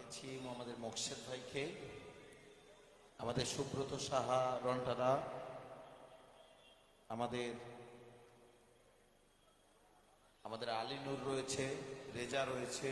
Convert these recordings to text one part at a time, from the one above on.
পেয়েছি আমাদের মোকশেদ ভাইকে, আমাদের সুব্রত সাহা রন্টারা, আমাদের আমাদের আলী নূর রয়েছে, রেজা রয়েছে,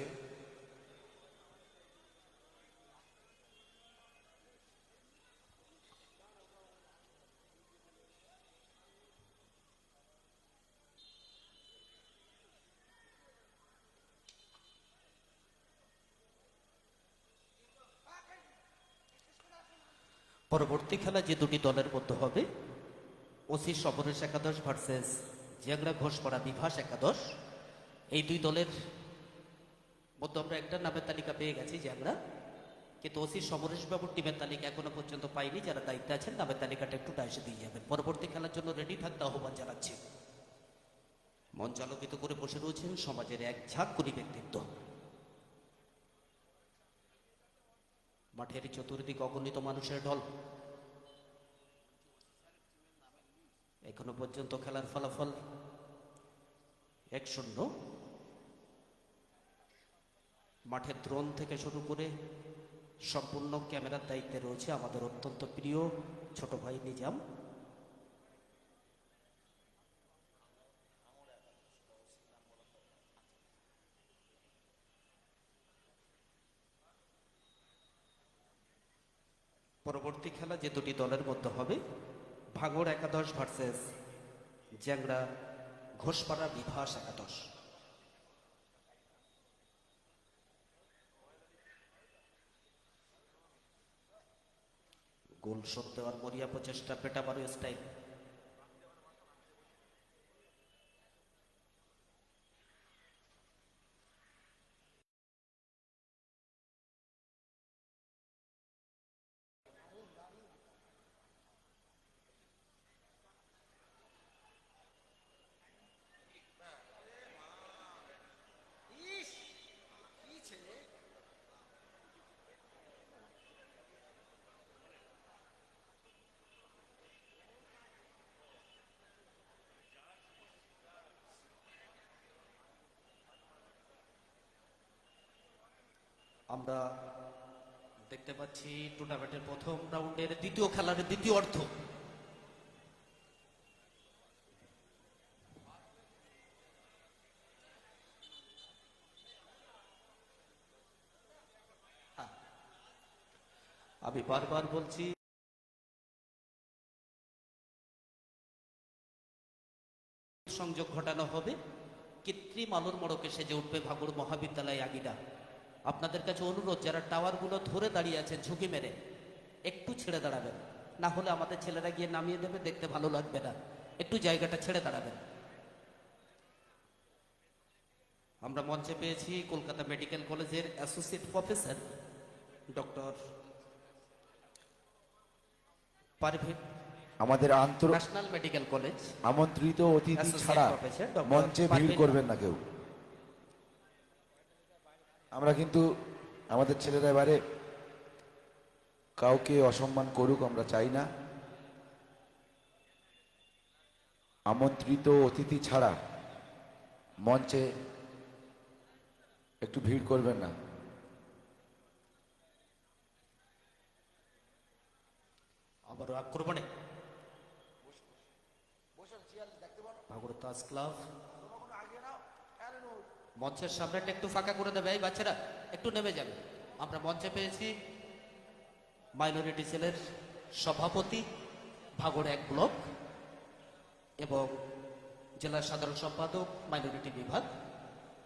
পরবর্তী খেলা যে দুটি দলের মধ্যে হবে, ওসি সবরেশ একাদশ ভার্সেস জিয়াংরা ঘোষপাড়া বিভাস একাদশ। এই দুই দলের মধ্যে আমরা একটা নামের তালিকা পেয়ে গেছি জিয়াংরা, কিন্তু ওসি সমরেশ বাবুর টিমের তালিকা এখনো পর্যন্ত পাইনি। যারা দায়িত্বে আছেন নামের তালিকাটা একটু ডাইসে দিয়ে যাবেন। পরবর্তী খেলার জন্য রেডি থাকতে আহ্বান জানাচ্ছি। মঞ্চ আলোকিত করে বসে রয়েছেন সমাজের এক ঝাঁক গুণী ব্যক্তিত্ব। মাঠের চতুর্দিক অগণিত মানুষের ঢল। এখনো পর্যন্ত খেলার ফলাফল 1-0। মাঠের দ্রোণ থেকে শুরু করে সম্পূর্ণ ক্যামেরার দায়িত্বে রয়েছে আমাদের অত্যন্ত প্রিয় ছোট ভাই নিজাম। পরবর্তী খেলা যে দুটি দলের মধ্যে হবে, ভাঙড় একাদশ ভার্সেস জ্যাংরা ঘোষপাড়া বিভাস একাদশ। গোল শোধ দেওয়ার মরিয়া প্রচেষ্টা, পেটাবারু স্টাইল। আমরা দেখতে পাচ্ছি টুর্নামেন্টের প্রথম রাউন্ডের দ্বিতীয় খেলার দ্বিতীয় অর্ধ। আমি বারবার বলছি, সংযোগ ঘটানো হবে। কৃত্রিম আলোর মোড়কে সেজে উঠবে ভাঙড় মহাবিদ্যালয় আগিরা। আপনাদের কাছে অনুরোধ, যারা টাওয়ারগুলো ধরে দাঁড়িয়ে আছেন ঝুঁকি মেরে, একটু ছেড়ে দাঁড়াবেন, না হলে আমাদের ছেলেরা গিয়ে নামিয়ে দেবে, দেখতে ভালো লাগবে না। একটু জায়গাটা ছেড়ে দাঁড়াবেন। আমরা মঞ্চে পেয়েছি কলকাতা মেডিকেল কলেজের অ্যাসোসিয়েট প্রফেসর ডক্টর পারভেজ, আমাদের ন্যাশনাল মেডিকেল কলেজ আমন্ত্রিত অতিথি ছাড়া মঞ্চে ভিড় করবেন না কেউ। আমরা কিন্তু আমাদের ছেলেরা এবারে কাউকে অসম্মান করুক আমরা চাই না। আমন্ত্রিত অতিথি ছাড়া মঞ্চে একটু ভিড় করবেন না। আবারও আক্রমণে ভাঙড় তাজ ক্লাব মঞ্চের সামনেটা একটু ফাঁকা করে দেবে। এই বাচ্চারা একটু নেমে যাবে। আমরা মঞ্চে পেয়েছি মাইনরিটি সেলের সভাপতি ভাঙড় 1 ব্লক এবং জেলার সাধারণ সম্পাদক মাইনরিটি বিভাগ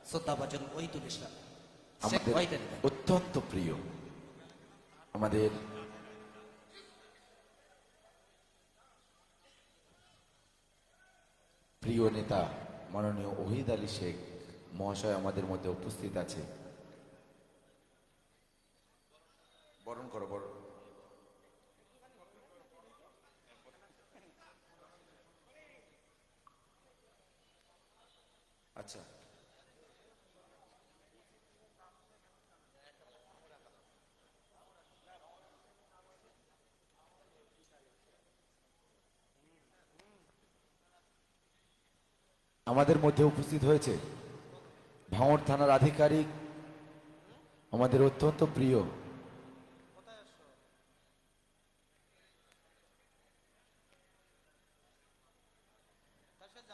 শ্রদ্ধাভাজন ওহিদুল ইসলাম। আমাদের অত্যন্ত প্রিয় আমাদের প্রিয় নেতা মাননীয় ওহিদ আলী শেখ মহাশয় আমাদের মধ্যে উপস্থিত আছে। বরণ করো, বরণ। আচ্ছা, আমাদের মধ্যে উপস্থিত হয়েছে ভাঙড় থানার আধিকারিক আমাদের অত্যন্ত প্রিয়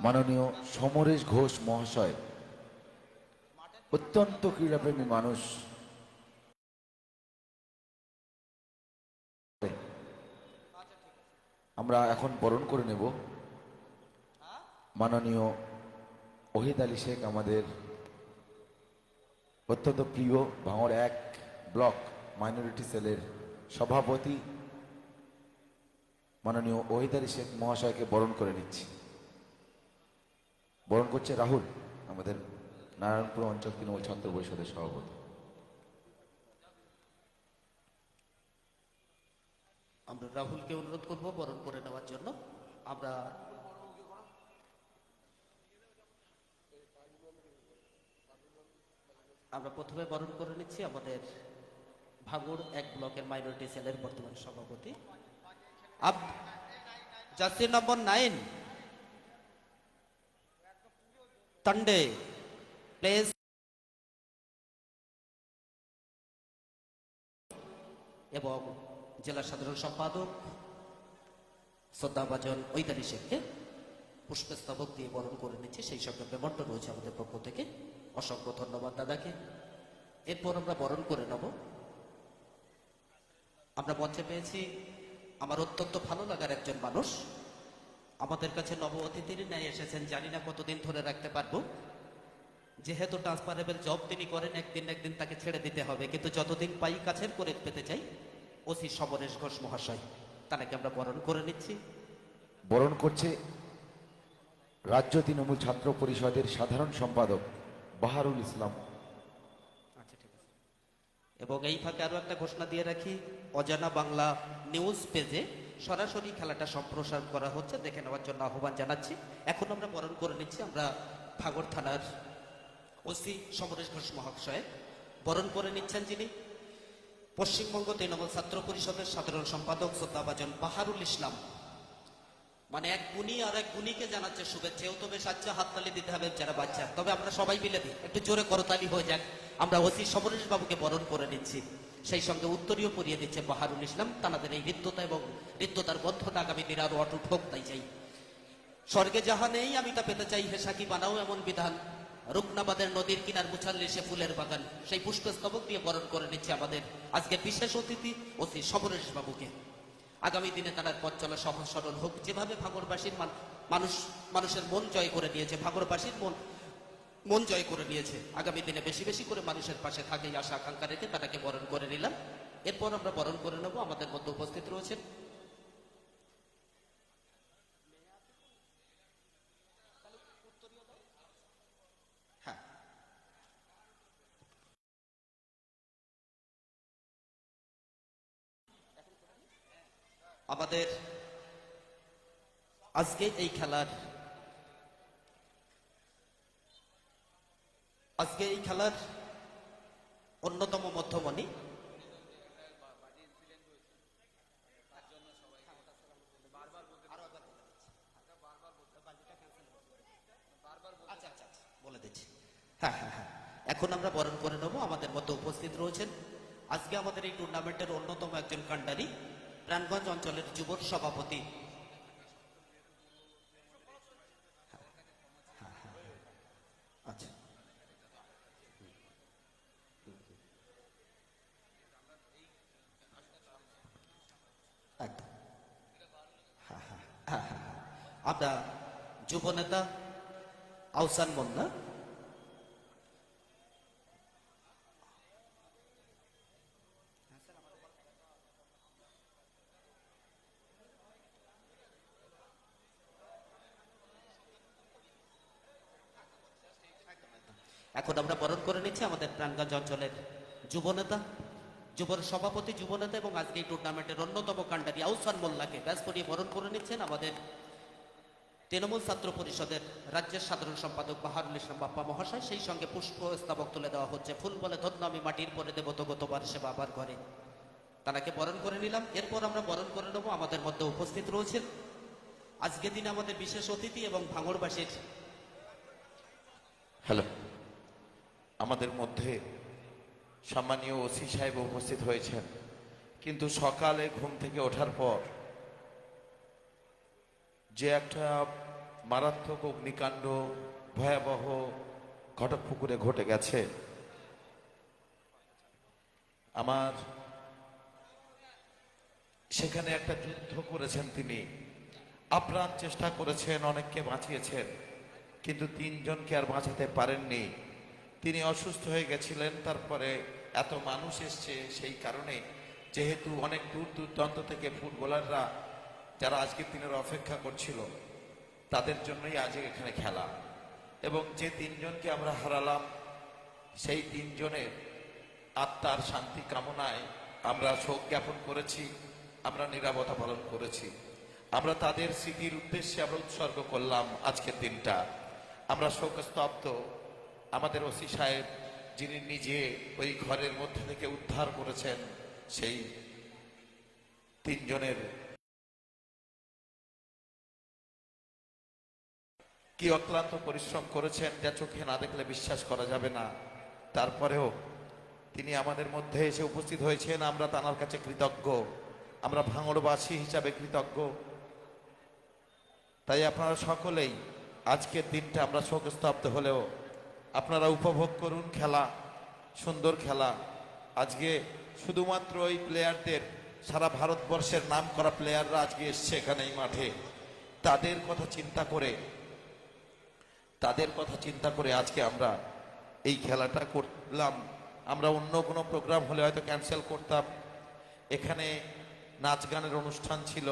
মাননীয় সমরেশ ঘোষ মহাশয়, অত্যন্ত ক্রীড়াপ্রেমী মানুষ। আমরা এখন বরণ করে নেব মাননীয় ওহিদ আলী শেখ, আমাদের অত্যন্ত প্রিয় ভাঙড় 1 ব্লক মাইনরিটি সেলের সভাপতি মাননীয় ওহিদ আলী শেখ মহাশয়কে বরণ করে নিচ্ছি। বরণ করছে রাহুল, আমাদের নারায়ণপুর অঞ্চল তৃণমূল ছাত্র পরিষদের সভাপতি। আমরা রাহুলকে অনুরোধ করব বরণ করে নেওয়ার জন্য। আমরা প্রথমে বরণ করে নিচ্ছি আমাদের ভাঙড় 1 ব্লকের মাইনরিটি সেলের বর্তমান সভাপতি জার্সি নম্বর 9 তান্ডে প্লেস এবং জেলা সাধারণ সম্পাদক শ্রদ্ধাভাজন ওহিদ আলী শেখকে পুষ্পস্তবক দিয়ে বরণ করে নিচ্ছে। সেই সঙ্গে পেমেন্ট রয়েছে আমাদের পক্ষ থেকে। অসংখ্য ধন্যবাদ দাদাকে। এরপর আমরা বরণ করে নেব। আমরা মঞ্চে পেয়েছি আমার অত্যন্ত ভালো লাগার একজন মানুষ, আমাদের কাছে নব অতিথির ন্যায় এসেছেন। জানি না কতদিন ধরে রাখতে পারবো, যেহেতু ট্রান্সফারেবল জব তিনি করেন, একদিন একদিন তাকে ছেড়ে দিতে হবে, কিন্তু যতদিন পাই কাছের করে পেতে চাই। ওসি সমরেশ ঘোষ মহাশয়, তাকে আমরা বরণ করে নিচ্ছি। বরণ করছে রাজ্য তৃণমূল ছাত্র পরিষদের সাধারণ সম্পাদক বাহারুল ইসলাম। আচ্ছা, ঠিক আছে। এবং এই ফাঁকে আরো একটা ঘোষণা দিয়ে রাখি, অজানা বাংলা নিউজ পেজে সরাসরি খেলাটা সম্প্রসার করা হচ্ছে, দেখে নেওয়ার জন্য আহ্বান জানাচ্ছি। এখন আমরা বরণ করে নিচ্ছি আমরা ভাঙড় থানার ওসি সমরেশ ঘোষ মহাশয়। বরণ করে নিচ্ছেন যিনি পশ্চিমবঙ্গ তৃণমূল ছাত্র পরিষদের সাধারণ সম্পাদক শ্রদ্ধাভাজন বাহারুল ইসলাম। মানে এক গুণী আর এক গুণীকে জানাচ্ছে শুভেচ্ছা। এও তো বেশ আচ্ছা, হাততালি দিতে হবে যারা বাচ্চা, তবে আমরা সবাই মিলে দিই, একটু জোরে করতালি হয়ে যাক। আমরা ওসি সমরেশ বাবুকে বরণ করে নিচ্ছি, সেই সঙ্গে উত্তরীয় পরিয়ে দিচ্ছে বাহারুল ইসলাম। তাদের এই হৃদ্যতা এবং হৃদ্যতার বন্ধন আগামী দিনে আরো অটুট হোক, তাই চাই। স্বর্গে যাহা নেই আমি তা পেতে চাই, হে সাকি বানাও এমন বিধান, রুকনাবাদের নদীর কিনার মুছাল্লি সে ফুলের বাগান। সেই পুষ্পস্তবক দিয়ে বরণ করে নিচ্ছে আমাদের আজকে বিশেষ অতিথি ওসি সমরেশ বাবুকে। আগামী দিনে তার পথ চলা সহজ সরল হোক। যেভাবে ভাঙড়বাসীর মানুষের মন জয় করে নিয়েছে, ভাঙড়বাসীর মন জয় করে নিয়েছে, আগামী দিনে বেশি বেশি করে মানুষের পাশে থাকে এই আশা আকাঙ্ক্ষা রেখে তাকে বরণ করে নিলাম। এরপর আমরা বরণ করে নেব। আমাদের মধ্যে উপস্থিত রয়েছেন হ্যাঁ আমাদের আজকে এই খেলার অন্যতম মধ্যমণি বলে দিচ্ছি। হ্যাঁ হ্যাঁ হ্যাঁ, এখন আমরা বরণ করে নেব। আমাদের মধ্যে উপস্থিত রয়েছেন আজকে আমাদের এই টুর্নামেন্টের অন্যতম একজন কান্ডারি, প্রাণগঞ্জ অঞ্চলের যুব সভাপতি আচ্ছা একদম আমরা যুব নেতা আহসান মোল্লা, এখন আমরা বরণ করে নিচ্ছি আমাদের প্রাণগঞ্জ অঞ্চলের যুবনেতা, যুবর সভাপতি, যুবনেতা এবং আজকে এই টুর্নামেন্টের অন্যতম কান্ডারি আহসান মোল্লাকে ব্যাস করিয়ে বরণ করে নিচ্ছেন আমাদের তৃণমূল ছাত্র পরিষদের রাজ্যের সাধারণ সম্পাদক বাহারুল ইসলাম বাপ্পা মহাশয়। সেই সঙ্গে পুষ্পস্তবক তুলে দেওয়া হচ্ছে। ফুল বলে ধন্য আমি মাটির পরে দেব তো গতবার সে বাবার ঘরে, তাকে বরণ করে নিলাম। এরপর আমরা বরণ করে নেব। আমাদের মধ্যে উপস্থিত রয়েছেন আজকে দিনে আমাদের বিশেষ অতিথি এবং ভাঙড়বাসীর হ্যালো, আমাদের মধ্যে সম্মানীয় ওসি সাহেব উপস্থিত হয়েছেন, কিন্তু সকালে ঘুম থেকে ওঠার পর যে একটা মারাত্মক অগ্নিকাণ্ড ভয়াবহ ঘটকপুকুরে ঘটে গেছে, আমার সেখানে একটা যুদ্ধ করেছেন তিনি, আপ্রাণ চেষ্টা করেছেন, অনেককে বাঁচিয়েছেন, কিন্তু তিনজনকে আর বাঁচাতে পারেননি। তিনি অসুস্থ হয়ে গেছিলেন। তারপরে এত মানুষ এসছে, সেই কারণে যেহেতু অনেক দূর দূরান্ত থেকে ফুটবলাররা যারা আজকের দিনের অপেক্ষা করছিল, তাদের জন্যই আজ এখানে খেলা। এবং যে তিনজনকে আমরা হারালাম, সেই তিনজনের আত্মার শান্তি কামনায় আমরা শোক জ্ঞাপন করেছি, আমরা নীরবতা পালন করেছি, আমরা তাদের স্মৃতির উদ্দেশ্যে আমরা উৎসর্গ করলাম আজকের দিনটা। আমরা শোকস্তব্ধ। আমাদের ওসি সাহেব, যিনি নিজে ওই ঘরের মধ্যে থেকে উদ্ধার করেছেন সেই তিনজনের, কি অক্লান্ত পরিশ্রম করেছেন যা চোখে না দেখলে বিশ্বাস করা যাবে না। তারপরেও তিনি আমাদের মধ্যে এসে উপস্থিত হয়েছেন, আমরা তাঁর কাছে কৃতজ্ঞ, আমরা ভাঙড়বাসী হিসাবে কৃতজ্ঞ। তাই আপনারা সকলেই আজকের দিনটা আমরা শোকস্তব্ধ হলেও আপনারা উপভোগ করুন খেলা, সুন্দর খেলা। আজকে শুধুমাত্র ওই প্লেয়ারদের, সারা ভারতবর্ষের নাম করা প্লেয়াররা আজকে এসছে এখানে এই মাঠে, তাদের কথা চিন্তা করে আজকে আমরা এই খেলাটা করলাম। আমরা অন্য কোনো প্রোগ্রাম হলে হয়তো ক্যান্সেল করতাম। এখানে নাচ গানের অনুষ্ঠান ছিল,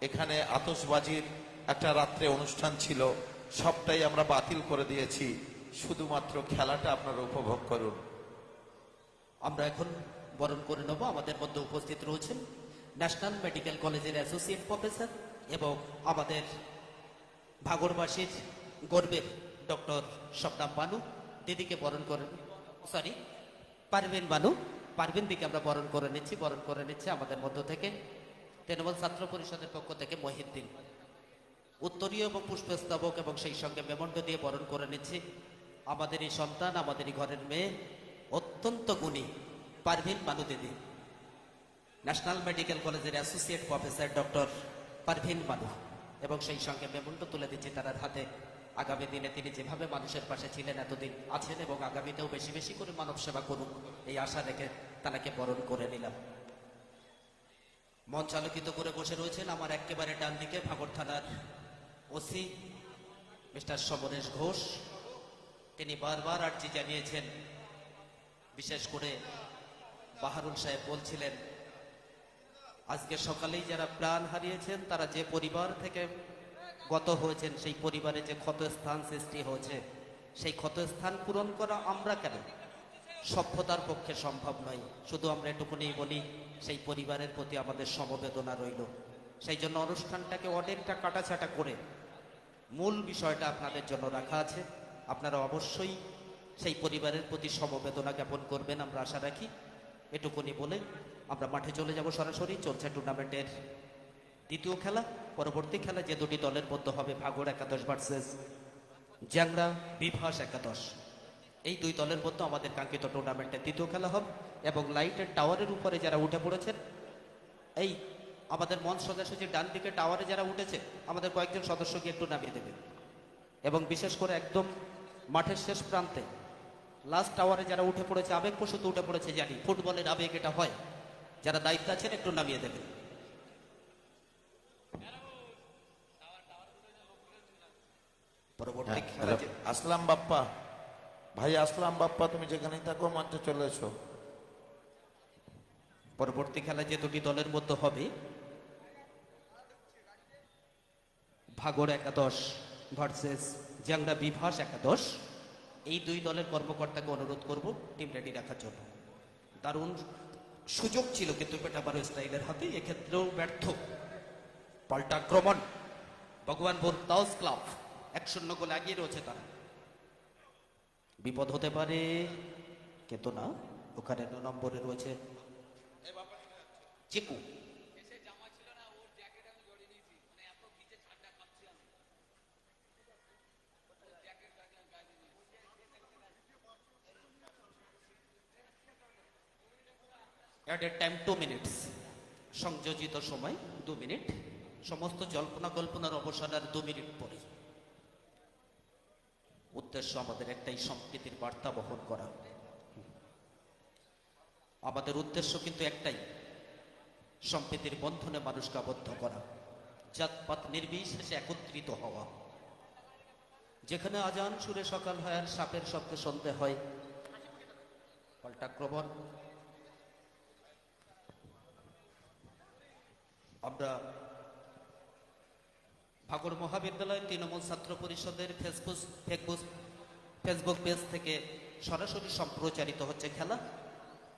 এখানে আতশবাজির একটা রাত্রে অনুষ্ঠান ছিল, সবটাই আমরা বাতিল করে দিয়েছি। শুধুমাত্র খেলাটা আপনারা উপভোগ করুন। আমরা এখন বরণ করে নেব। আমাদের মধ্যে উপস্থিত রয়েছেন ন্যাশনাল মেডিকেল কলেজের অ্যাসোসিয়েট প্রফেসর এবং আমাদের ভাগড়বাসীর গর্বের ডক্টর শবনাম বানু দিদিকে বরণ করে, পারভিন দিকে আমরা বরণ করে নিচ্ছি আমাদের মধ্য থেকে তৃণমূল ছাত্র পরিষদের পক্ষ থেকে মহিউদ্দিন উত্তরীয় এবং পুষ্পস্তবক এবং সেই সঙ্গে মেমন্ট দিয়ে বরণ করে নিচ্ছি আমাদের এই সন্তান, আমাদের এই ঘরের মেয়ে, অত্যন্ত গুণী পারভিন বানু দিদি, ন্যাশনাল মেডিকেল কলেজের associate professor doctor Parvin Banu, এবং সেই সঙ্গে মেমন্ট তুলে দিচ্ছি তার হাতে। আগামী দিনে তিনি যেভাবে মানুষের পাশে ছিলেন, এতদিন আছেন এবং আগামীতেও বেশি বেশি করে মানব সেবা করুন, এই আশা রেখে তাকে বরণ করে নিলাম। মঞ্চ আলোকিত করে বসে রয়েছেন আমার একেবারে ডান দিকে ভাগড় থানার ওসি মিস্টার সমরেশ ঘোষ। তিনি বারবার আর্জি জানিয়েছেন, বিশেষ করে বাহারুল সাহেব বলছিলেন আজকে সকালেই যারা প্রাণ হারিয়েছেন, তারা যে পরিবার থেকে গত হয়েছেন, সেই পরিবারে যে ক্ষতস্থান সৃষ্টি হয়েছে, সেই ক্ষতস্থান পূরণ করা আমরা কেন সভ্যতার পক্ষে সম্ভব নয়। শুধু আমরা এটুকুনি বলি, সেই পরিবারের প্রতি আমাদের সমবেদনা রইল। সেই জন্য অনুষ্ঠানটাকে অনেকটা কাটাছাটা করে মূল বিষয়টা আপনাদের জন্য রাখা আছে। আপনারা অবশ্যই সেই পরিবারের প্রতি সমবেদনা জ্ঞাপন করবেন, আমরা আশা রাখি। এটুকুনি বলে আমরা মাঠে চলে যাব সরাসরি। চলছে টুর্নামেন্টের দ্বিতীয় খেলা। পরবর্তী খেলা যে দুটি দলের মধ্যে হবে, ভাগড় একাদশ ভার্সেস জ্যাংড়া বিভাস একাদশ, এই দুই দলের মধ্যে আমাদের কাঙ্ক্ষিত টুর্নামেন্টের দ্বিতীয় খেলা হবে। এবং লাইটের টাওয়ারের উপরে যারা উঠে পড়েছেন, এই আমাদের মঞ্চ সোজাসুজি ডান দিকে টাওয়ারে যারা উঠেছে, আমাদের কয়েকজন সদস্যকে একটু নামিয়ে দেবে। এবং বিশেষ করে একদম মাঠের শেষ প্রান্তে লাস্ট টাওয়ারে যারা উঠে পড়েছে, আবেগপ্রসূত উঠে পড়েছে, জানি ফুটবলের আবেগ এটা হয়, যারা দায়িত্ব আছেন একটু নামিয়ে দেবেন। পরবর্তী খেলা আসলাম বাপ্পা, ভাই আসলাম বাপ্পা, তুমি যেখানেই থাকো মঞ্চে চলে এসো। পরবর্তী খেলা যে দুটি দলের মধ্যে হবে, ভাগড় একাদশ ভার্সেস জ্যাংড়া বিভাস একাদশ, এই দুই দলের কর্মকর্তাকে অনুরোধ করব টিম রেডি রাখার জন্য। দারুণ সুযোগ ছিল কিন্তু পেটাবারো স্টাইলের হাতে, এক্ষেত্রেও ব্যর্থ। পাল্টা আক্রমণ, ভগবানপুর তাওস ক্লাব 1-0 গোলে এগিয়ে রয়েছে তারা। বিপদ হতে পারে কিন্তু না, ওখানে 9 নম্বরে রয়েছে চিকু। অ্যাডেড টাইম 2 মিনিটস, সংযোজিত সময় 2 মিনিট, সমস্ত জল্পনা কল্পনার অবসান আর 2 মিনিট পরে। উদ্দেশ্য আমাদের একটাই, সম্প্রীতির বার্তা বহন করা। আমাদের উদ্দেশ্য কিন্তু একটাই, সম্প্রীতির বন্ধনে মানুষকে আবদ্ধ করা, জাতপাত নির্বিশেষে একত্রিত হওয়া। যেখানে আজান সুরে সকাল হয় আর সাপের শব্দে সন্ধে হয়, পাল্টাক্রমণ। আমরা ভাগড় মহাবিদ্যালয় তৃণমূল ছাত্র পরিষদের ফেসবুক পেজ থেকে সরাসরি সম্প্রচারিত হচ্ছে খেলা।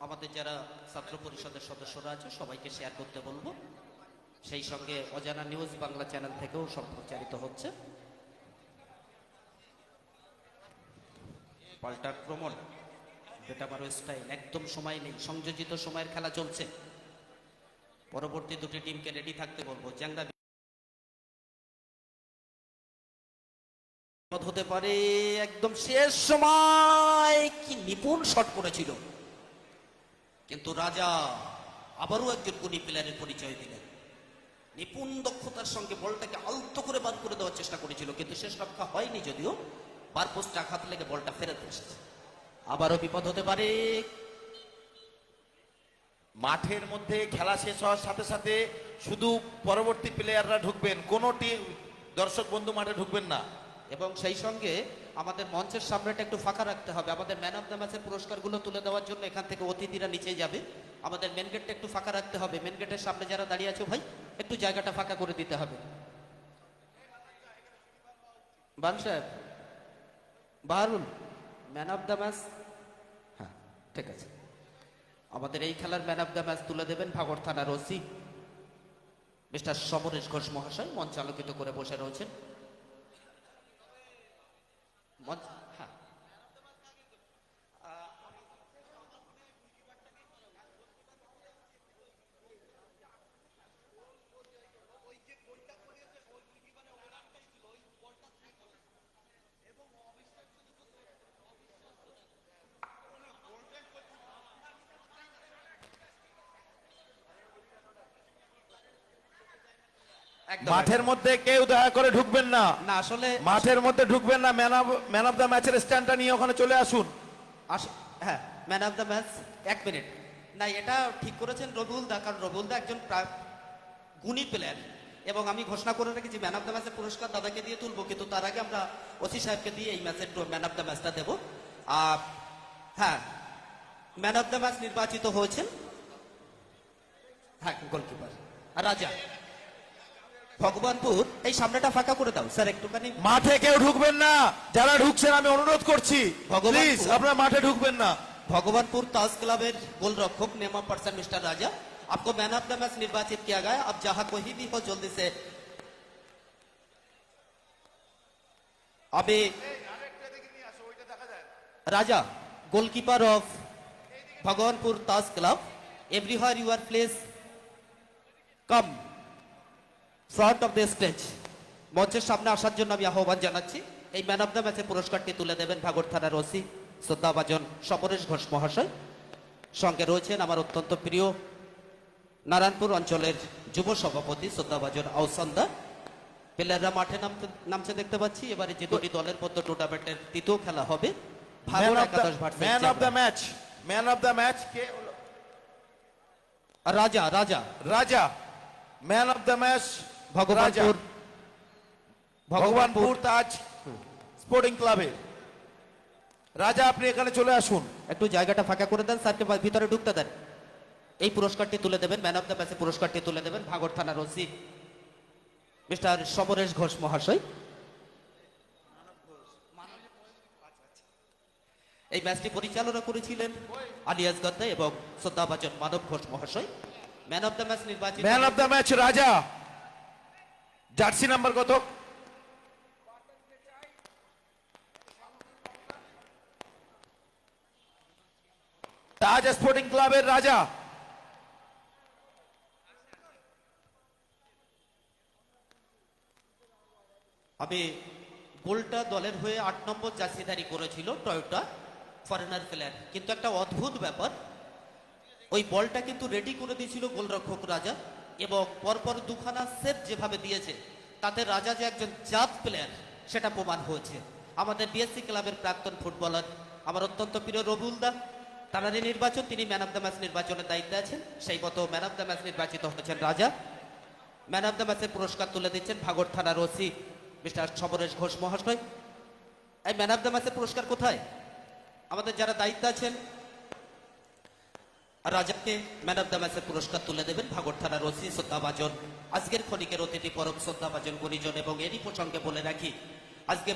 আমাদের যারা ছাত্র পরিষদের সদস্যরা আছে সবাইকে শেয়ার করতে বলবো। সেই সঙ্গে অজানা নিউজ বাংলা চ্যানেল থেকেও সম্প্রচারিত হচ্ছে। পাল্টাক্রমণ, যেটা আমার স্টাইল, একদম সময় নেই, সংযোজিত সময়ের খেলা চলছে। পরবর্তী দুটি টিমকে রেডি থাকতে বলবো। জ্যাংরা হতে পারে, একদম শেষ সময় কি নিপুণ শট করেছিল, কিন্তু রাজা আবারও একজন গুণী প্লেয়ারের পরিচয় দিলেন। নিপুণ দক্ষতার সঙ্গে বলটাকে আলতো করে বার করে দেওয়ার চেষ্টা করেছিল, কিন্তু শেষ রক্ষা হয়নি, যদিও বার পোস্টে আঘাত লেগে বলটা ফেরত এসেছে। আবারও বিপদ হতে পারে। মাঠের মধ্যে খেলা শেষ হওয়ার সাথে সাথে শুধু পরবর্তী প্লেয়াররা ঢুকবেন, কোনো দর্শক বন্ধু মাঠে ঢুকবেন না। এবং সেই সঙ্গে আমাদের মঞ্চের সামনেটা একটু ফাঁকা রাখতে হবে। আমাদের ম্যান অফ দ্য ম্যাচের পুরস্কারগুলো তুলে দেওয়ার জন্য এখান থেকে অতিথিরা নিচে যাবে। আমাদের মেন গেটটা একটু ফাঁকা রাখতে হবে। মেন গেটের সামনে যারা দাঁড়িয়ে আছো ভাই, একটু জায়গাটা ফাঁকা করে দিতে হবে। বান সাহেব, Baharul, man of the match. হ্যাঁ, ঠিক আছে। আমাদের এই খেলার ম্যান অফ দ্য ম্যাচ তুলে দেবেন ভাগড় থানার ওসি মিস্টার সমরেশ ঘোষ মহাশয়, মঞ্চ আলোকিত করে বসে রয়েছেন। হ্যাঁ, একদম মাঠের মধ্যে কেউ দয়া করে ঢুকবেন না, না, আসলে মাঠের মধ্যে ঢুকবেন না। ম্যান অফ দ্য ম্যাচের স্ট্যান্ডটা নিয়ে ওখানে চলে আসুন। হ্যাঁ, man of the match 1 minute. না, এটা ঠিক করেছেন রবিউল দা, কারণ রবিউল দা একজন গুণী প্লেয়ার, এবং আমি ঘোষণা করে রেখেছি ম্যান অফ দ্য ম্যাচের পুরস্কার দাদাকে দিয়ে তুলবো, কিন্তু তার আগে আমরা ওসি সাহেবকে দিয়ে এই ম্যাচের ম্যান অফ দ্য ম্যাচটা দেবো। হ্যাঁ, ম্যান অফ দ্য ম্যাচ নির্বাচিত হয়েছেন, হ্যাঁ, গোলকিপার রাজা। ভগবানপুর, এই সামনেটা ফাঁকা করে দাও স্যার একটুখানি। মাঠে কেউ ঢুকবেন না, যারা ঢুকছেন আমি অনুরোধ করছি, ভগবানপুর। প্লিজ আপনারা মাঠে ঢুকবেন না। भगवानपुर ताज क्लब गोलरक्षक नेमा पर्सन मिस्टर राजा, आपको मैन ऑफ द मैच निर्वाचित किया गया। अब जहां कोई भी हो जल्दी से अभी Raja goalkeeper of Bhagwanpur Taj club, everywhere you are please come front of the stage. মঞ্চের সামনে আসার জন্য আমি আহ্বান জানাচ্ছি। এই ম্যান অফ দ্য ম্যাচের পুরস্কারটি তুলে দেবেন ভাগড় থানার ওসি শ্রদ্ধাভাজন সমরেশ ঘোষ মহাশয়। সঙ্গে রয়েছেন আমার অত্যন্ত প্রিয় নারায়ণপুর অঞ্চলের যুব সভাপতি শ্রদ্ধাভাজন আউসান্দা। প্লেয়াররা মাঠে নামছে দেখতে পাচ্ছি। এবারে যে দুটি দলের মধ্যে টুর্নামেন্টের তৃতীয় খেলা হবে ভাগড় একাদশ versus man of the match, man of the match কে হলো? Raja. Raja Raja man of the match Bhagwanpur Bhagwanpur Taj sporting ক্লাবে। রাজা আপনি এখানে চলে আসুন। একটু জায়গাটা ফাঁকা করে দেন, স্যারকে ভিতরে ঢুকতে দেন। এই পুরস্কারটি তুলে দেবেন, ম্যান অফ দ্য ম্যাচের পুরস্কারটি তুলে দেবেন ভাগড় থানার ওসি মিস্টার সমরেশ ঘোষ মহাশয়। এই ম্যাচটি পরিচালনা করেছিলেন আলিয়াস গদ্দা এবং শ্রদ্ধাভাজন মানব ঘোষ মহাশয়। ম্যান অফ দ্য ম্যাচ নির্বাচিত ম্যান অফ দ্য ম্যাচ রাজা। জার্সি নাম্বার কত? তাজ স্পোর্টিং ক্লাবের রাজা। আমি গোলটা দলের হয়ে 8 নম্বর জার্সিধারী করেছিল টয়োটা ফরেনার প্লেয়ার। কিন্তু একটা অদ্ভুত ব্যাপার, ওই বলটা কিন্তু রেডি করে দিয়েছিল গোলরক্ষক রাজা, এবং পরপর দুখানা সেভ যেভাবে দিয়েছে তাতে রাজা যে একজন জাত প্লেয়ার সেটা প্রমাণ হয়েছে। আমাদের বিএসসি ক্লাবের প্রাক্তন ফুটবলার আমার অত্যন্ত প্রিয় রবুল দা, তারারই নির্বাচন, তিনি ম্যান অফ দ্য ম্যাচ নির্বাচনের দায়িত্বে আছেন। সেই মতো ম্যান অফ দ্য ম্যাচ নির্বাচিত হয়েছেন রাজা। ম্যান অফ দ্য ম্যাচের পুরস্কার তুলে দিচ্ছেন ভাগড় থানার ওসি মিস্টার সমরেশ ঘোষ মহাশয়। এই ম্যান অফ দ্য ম্যাচের পুরস্কার কোথায়? আমাদের যারা দায়িত্বে আছেন রাজাকে ম্যান অফ দ্য ম্যাচের পুরস্কার তুলে দেবেন ভাগড় থানার ওসি শ্রদ্ধাভাজন। আজকের ক্ষণিকের অতিথি পরম শ্রদ্ধাভাজন গুণীজন। এবং এরই প্রসঙ্গে বলে রাখি, আজকে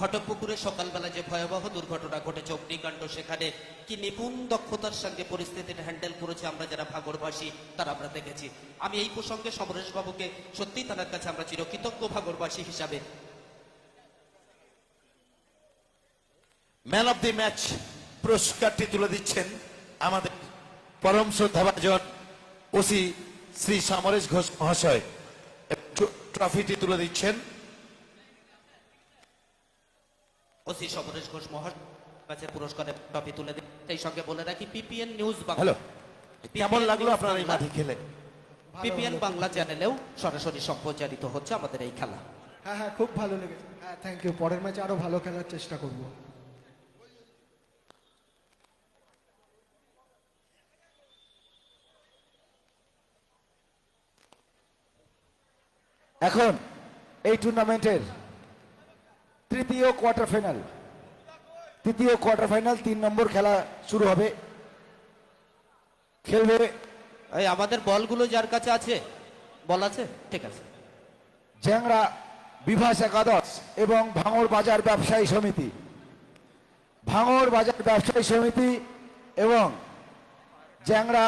ঘটকপুকুরে সকালবেলা যে ভয়াবহ দুর্ঘটনা ঘটেছে, অগ্নিকাণ্ড, সেখানে কি নিপুণ দক্ষতার সঙ্গে পরিস্থিতিটা হ্যান্ডেল করেছে আমরা যারা ভাগড়বাসী তারা আমরা দেখেছি। আমি এই প্রসঙ্গে সমরেশ বাবুকে সত্যি তার কাছে আমরা চিরকৃতজ্ঞ ভাগড়বাসী হিসাবে। ম্যান অফ দি ম্যাচ পুরস্কারটি তুলে দিচ্ছেন আমাদের পরম শ্রদ্ধাভাজন ওসি শ্রী সমরেশ ঘোষ মহাশয়। ট্রফিটি তুলে দিচ্ছেন ওসি সমরেশ ঘোষ মহাশয় ম্যাচের পুরস্কারের ট্রফি তুলে দিন। সেই সঙ্গে বলে রাখি পিপিএন নিউজ বাংলা। হ্যালো, কেমন লাগলো আপনার এই মাঠে খেলে? পিপিএন বাংলা চ্যানেলেও সরাসরি সম্প্রচারিত হচ্ছে আমাদের এই খেলা। হ্যাঁ হ্যাঁ, খুব ভালো লেগেছে। হ্যাঁ, থ্যাংক ইউ। পরের ম্যাচে আরো ভালো খেলার চেষ্টা করব। এখন এই টুর্নামেন্টের তৃতীয় কোয়ার্টার ফাইনাল 3 নম্বর খেলা শুরু হবে। খেলবে এই আমাদের বলগুলো যার কাছে আছে, বল আছে? ঠিক আছে। জ্যাংড়া বিভাস একাদশ এবং ভাঙড় বাজার ব্যবসায়ী সমিতি। ভাঙড় বাজার ব্যবসায়ী সমিতি এবং জ্যাংড়া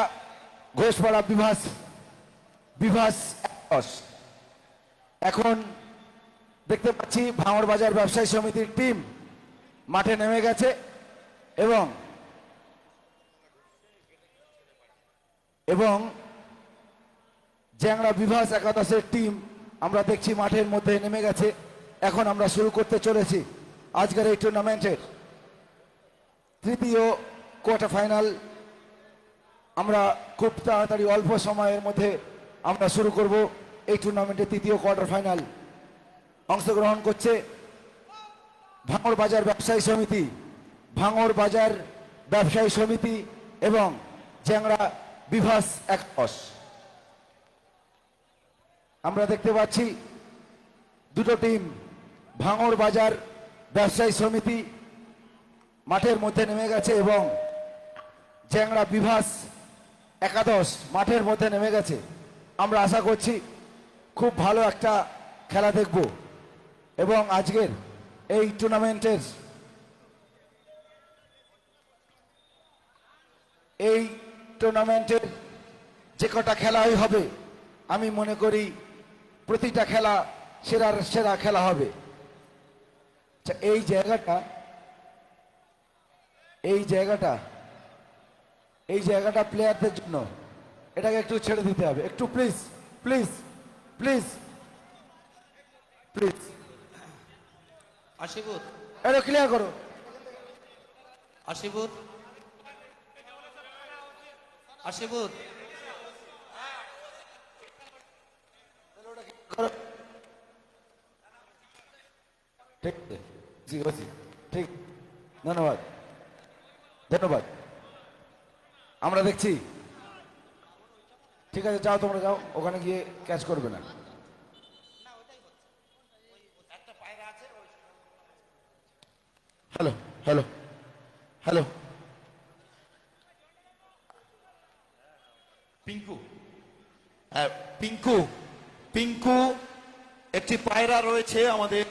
ঘোষপাড়া বিভাস একাদশ। এখন দেখতে পাচ্ছি ভাঙড় বাজার ব্যবসায়ী সমিতির টিম মাঠে নেমে গেছে এবং জ্যাংড়া বিভাস একাদশের টিম আমরা দেখছি মাঠের মধ্যে নেমে গেছে। এখন আমরা শুরু করতে চলেছি আজকের এই টুর্নামেন্টের তৃতীয় কোয়ার্টার ফাইনাল। আমরা খুব তাড়াতাড়ি অল্প সময়ের মধ্যে আমরা শুরু করব এই টুর্নামেন্টের তৃতীয় কোয়ার্টার ফাইনাল। অংশগ্রহণ করছে ভাঙড় বাজার ব্যবসায়ী সমিতি এবং জ্যাংড়া বিভাস একাদশ। আমরা দেখতে পাচ্ছি দুটো টিম, ভাঙড় বাজার ব্যবসায়ী সমিতি মাঠের মধ্যে নেমে গেছে এবং জ্যাংড়া বিভাস একাদশ মাঠের মধ্যে নেমে গেছে। আমরা আশা করছি খুব ভালো একটা খেলা দেখব এবং আজকের এই টুর্নামেন্টের যে কটা খেলাই হবে আমি মনে করি প্রতিটা খেলা সেরার সেরা খেলা হবে। আচ্ছা, এই জায়গাটা প্লেয়ারদের জন্য, এটাকে একটু ছেড়ে দিতে হবে। একটু প্লিজ প্লিজ প্লিজ প্লিজ আশিবুর, এটা ক্লিয়ার করো। আশিবুর, আশিবুর, ঠিক আছে, জি ওসি, ঠিক, ধন্যবাদ ধন্যবাদ। আমরা দেখছি, ঠিক আছে, যাও তোমরা যাও, ওখানে গিয়ে ক্যাচ করবে না। হ্যালো হ্যালো হ্যালো, পিঙ্কু, হ্যাঁ, পিঙ্কু একটি পায়রা রয়েছে আমাদের।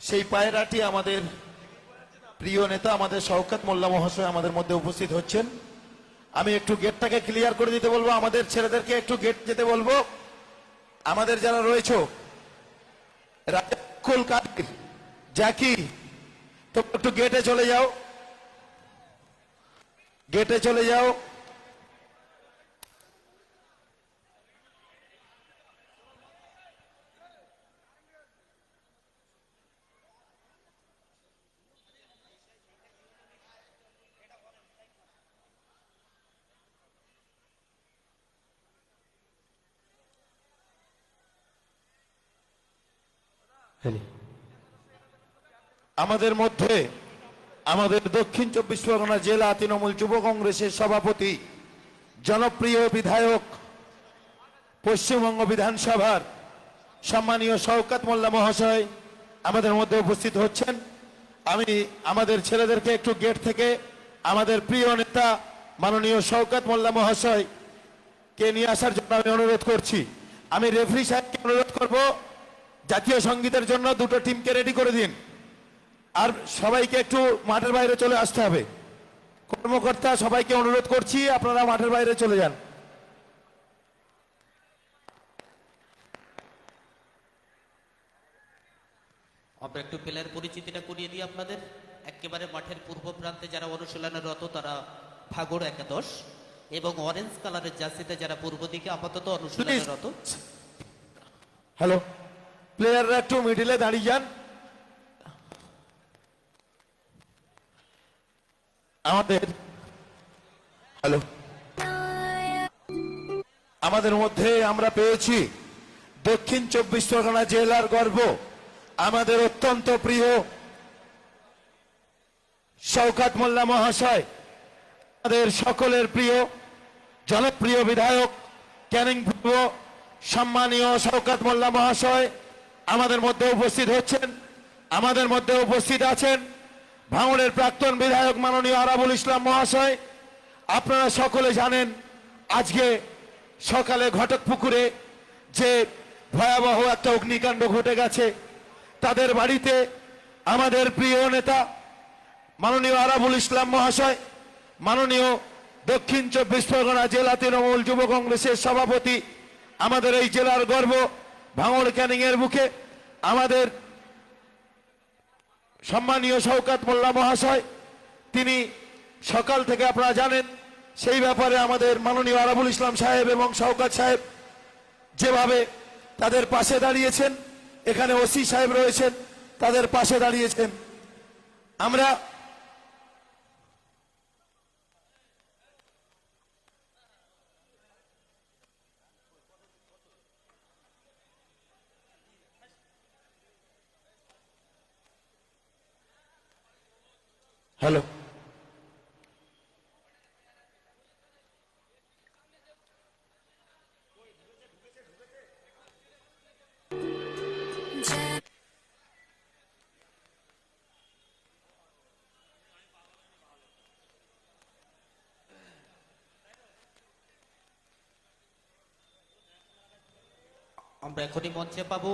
সেই পায়রাটি আমাদের প্রিয় নেতা আমাদের শওকত মোল্লা মহাশয় আমাদের মধ্যে উপস্থিত হচ্ছেন। আমি একটু গেটটাকে ক্লিয়ার করে দিতে বলবো, আমাদের ছেলেদেরকে একটু গেট যেতে বলবো। আমাদের যারা রয়েছে রাজকুল কাদির, জাকি, তো একটু গেটে চলে যাও, গেটে চলে যাও। আমাদের মধ্যে আমাদের দক্ষিণ 24 পরগনা জেলা তৃণমূল যুব কংগ্রেসের সভাপতি, জনপ্রিয় বিধায়ক, পশ্চিমবঙ্গ বিধানসভার সম্মানীয় শওকত মোল্লা মহাশয় আমাদের মধ্যে উপস্থিত হচ্ছেন। আমি আমাদের ছেলেদেরকে একটু গেট থেকে আমাদের প্রিয় নেতা মাননীয় শওকত মোল্লা মহাশয় কে নিয়ে আসার জন্য আমি অনুরোধ করছি। আমি রেফারি সাহেবকে অনুরোধ করব, জাতীয় সঙ্গীতের জন্য দুটো টিমকে রেডি করে দিন, আর সবাইকে একটু মাঠের বাইরে চলে আসতে হবে। কর্মকর্তা সবাইকে অনুরোধ করছি, আপনারা মাঠের বাইরে চলে যান। আমরা একটু প্লেয়ার পরিচিতিটা করিয়ে দিই আপনাদের। একেবারে মাঠের পূর্ব প্রান্তে যারা অনুশীলনরত তারা ভাগড় একাদশ, এবং অরেঞ্জ কালারের জার্সিতে যারা পূর্ব দিকে আপাতত অনুশীলনরত। হ্যালো, প্লেয়াররা একটু মিডিলে দাঁড়িয়ে যান। আমাদের হ্যালো, আমাদের মধ্যে আমরা পেয়েছি দক্ষিণ 24 পরগনা জেলার গর্ব, আমাদের অত্যন্ত প্রিয় শওকত মোল্লা মহাশয়, আমাদের সকলের প্রিয় জনপ্রিয় বিধায়ক ক্যানিং পূর্ব সম্মানীয় শওকত মোল্লা মহাশয় আমাদের মধ্যে উপস্থিত হচ্ছেন। আমাদের মধ্যে উপস্থিত আছেন ভাঙড়ের প্রাক্তন বিধায়ক মাননীয় আরাবুল ইসলাম মহাশয়। আপনারা সকলে জানেন আজকে সকালে ঘটকপুকুরে যে ভয়াবহ একটা অগ্নিকাণ্ড ঘটে গেছে, তাদের বাড়িতে আমাদের প্রিয় নেতা মাননীয় আরাবুল ইসলাম মহাশয়, মাননীয় দক্ষিণ 24 পরগনা জেলা তৃণমূল যুব কংগ্রেসের সভাপতি, আমাদের এই জেলার গর্ব ভাঙড় ক্যানিং এর বুকে আমাদের সম্মানীয় শওকত মোল্লা মহাশয়, তিনি সকাল থেকে আপনারা জানেন সেই ব্যাপারে আমাদের মাননীয় আরাবুল ইসলাম সাহেব এবং শওকত সাহেব যেভাবে তাদের পাশে দাঁড়িয়েছেন, এখানে ওসি সাহেব রয়েছেন, তাদের পাশে দাঁড়িয়েছেন। আমরা হ্যালো, আমরা এখনই মঞ্চে পাবো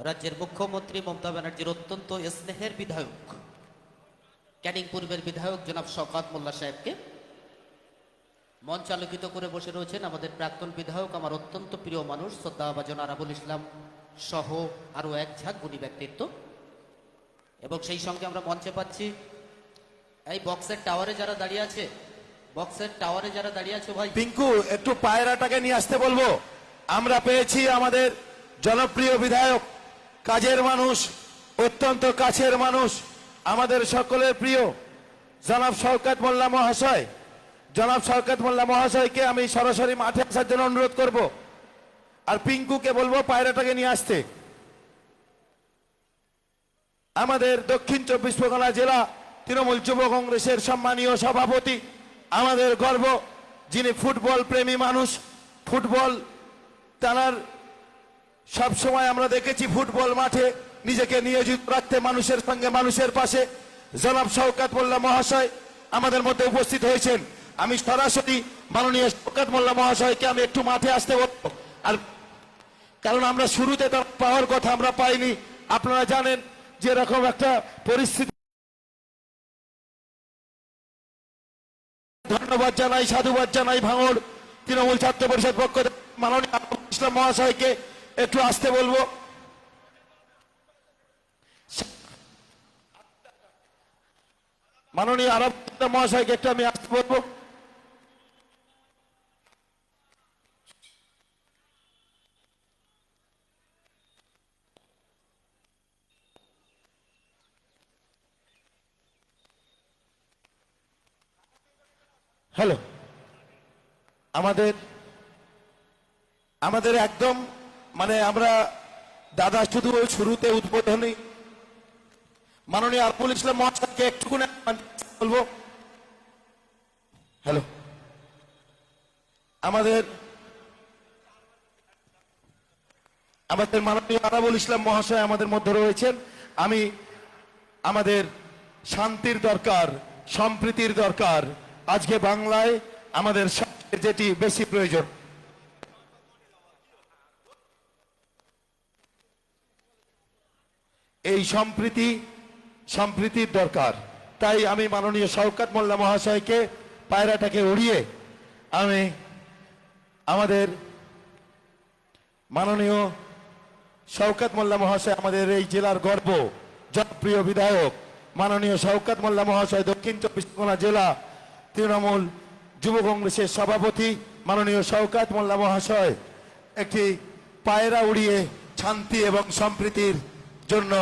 রাজ্যের মুখ্যমন্ত্রী মমতা ব্যানার্জির অত্যন্ত স্নেহের বিধায়ক, ক্যানিং পূর্বের বিধায়ক জনাব শওকত মোল্লা সাহেবকে। মঞ্চ আলোকিত করে বসে রয়েছেন আমাদের প্রাক্তন বিধায়ক, আমার অত্যন্ত প্রিয় মানুষ শ্রদ্ধাভাজন আরাবুল ইসলাম সহ আরো এক ঝাঁক গুণী ব্যক্তিত্ব। এবং সেই সঙ্গে আমরা মঞ্চে পাচ্ছি এই বক্সের টাওয়ারে যারা দাঁড়িয়ে আছে, বক্সের টাওয়ারে যারা দাঁড়িয়ে আছে ভাই পিঙ্কু একটু পায়রাটাকে নিয়ে আসতে বলবো। আমরা পেয়েছি আমাদের জনপ্রিয় বিধায়ক, কাজের মানুষ, অত্যন্ত কাছের মানুষ, আমাদের সকলের প্রিয় জনাব শওকত মোল্লা মহাশয়। জনাব শওকত মোল্লা মহাশয়কে আমি সরাসরি মাঠে আসার জন্য অনুরোধ করব, আর পিঙ্কুকে বলবো পায়রাটাকে নিয়ে আসতে। আমাদের দক্ষিণ 24 পরগনা জেলা তৃণমূল যুব কংগ্রেসের সম্মানীয় সভাপতি, আমাদের গর্ব, যিনি ফুটবল প্রেমী মানুষ, ফুটবল তার সব সময় আমরা দেখেছি ফুটবল মাঠে নিজেকে নিয়োজিত রাখতে, মানুষের সঙ্গে মানুষের পাশে জনাব শওকত মোল্লা মহাশয় আমাদের মধ্যে উপস্থিত হয়েছেন। আমি সরাসরি মাননীয় শওকত মোল্লা মহাশয়কে আমি একটু মাঠে আসতে বলবো, আর কারণ আমরা শুরুতে তার পাওয়ার কথা আমরা পাইনি। আপনারা জানেন যে এরকম একটা পরিস্থিতি। ধন্যবাদ জানাই, সাধুবাদ জানাই ভাঙড় তৃণমূল ছাত্র পরিষদ পক্ষ থেকে মাননীয় আরাবুল ইসলাম মহাশয়কে একটু আসতে বলবো। মাননীয় আরাবুল ইসলাম মহাশয়কে একটু আমি আসতে বলবো। হ্যালো, আমাদের একদম মানে আমরা দাদা শুধু ওই শুরুতে উদ্বোধনী মাননীয় আরফুল ইসলাম মহাশয়কে একটুকুনি বলবো। হ্যালো, আমাদের মাননীয় আরাবুল ইসলাম মহাশয় আমাদের মধ্যে রয়েছেন। আমি আমাদের শান্তির দরকার, সম্প্রীতির দরকার। আজকে বাংলায় আমাদের সবচেয়ে যেটি বেশি প্রয়োজন, এই সম্প্রীতির দরকার। তাই আমি মাননীয় শওকত মোল্লা মহাশয়কে পায়রাটাকে উড়িয়ে আমি আমাদের মাননীয় শওকত মোল্লা মহাশয়, আমাদের এই জেলার গর্ব, জনপ্রিয় বিধায়ক মাননীয় শওকত মোল্লা মহাশয়, দক্ষিণ চব্বিশ পরগনা জেলা তৃণমূল যুব কংগ্রেসের সভাপতি মাননীয় শওকত মোল্লা মহাশয় একটি পায়রা উড়িয়ে শান্তি এবং সম্প্রীতির জন্য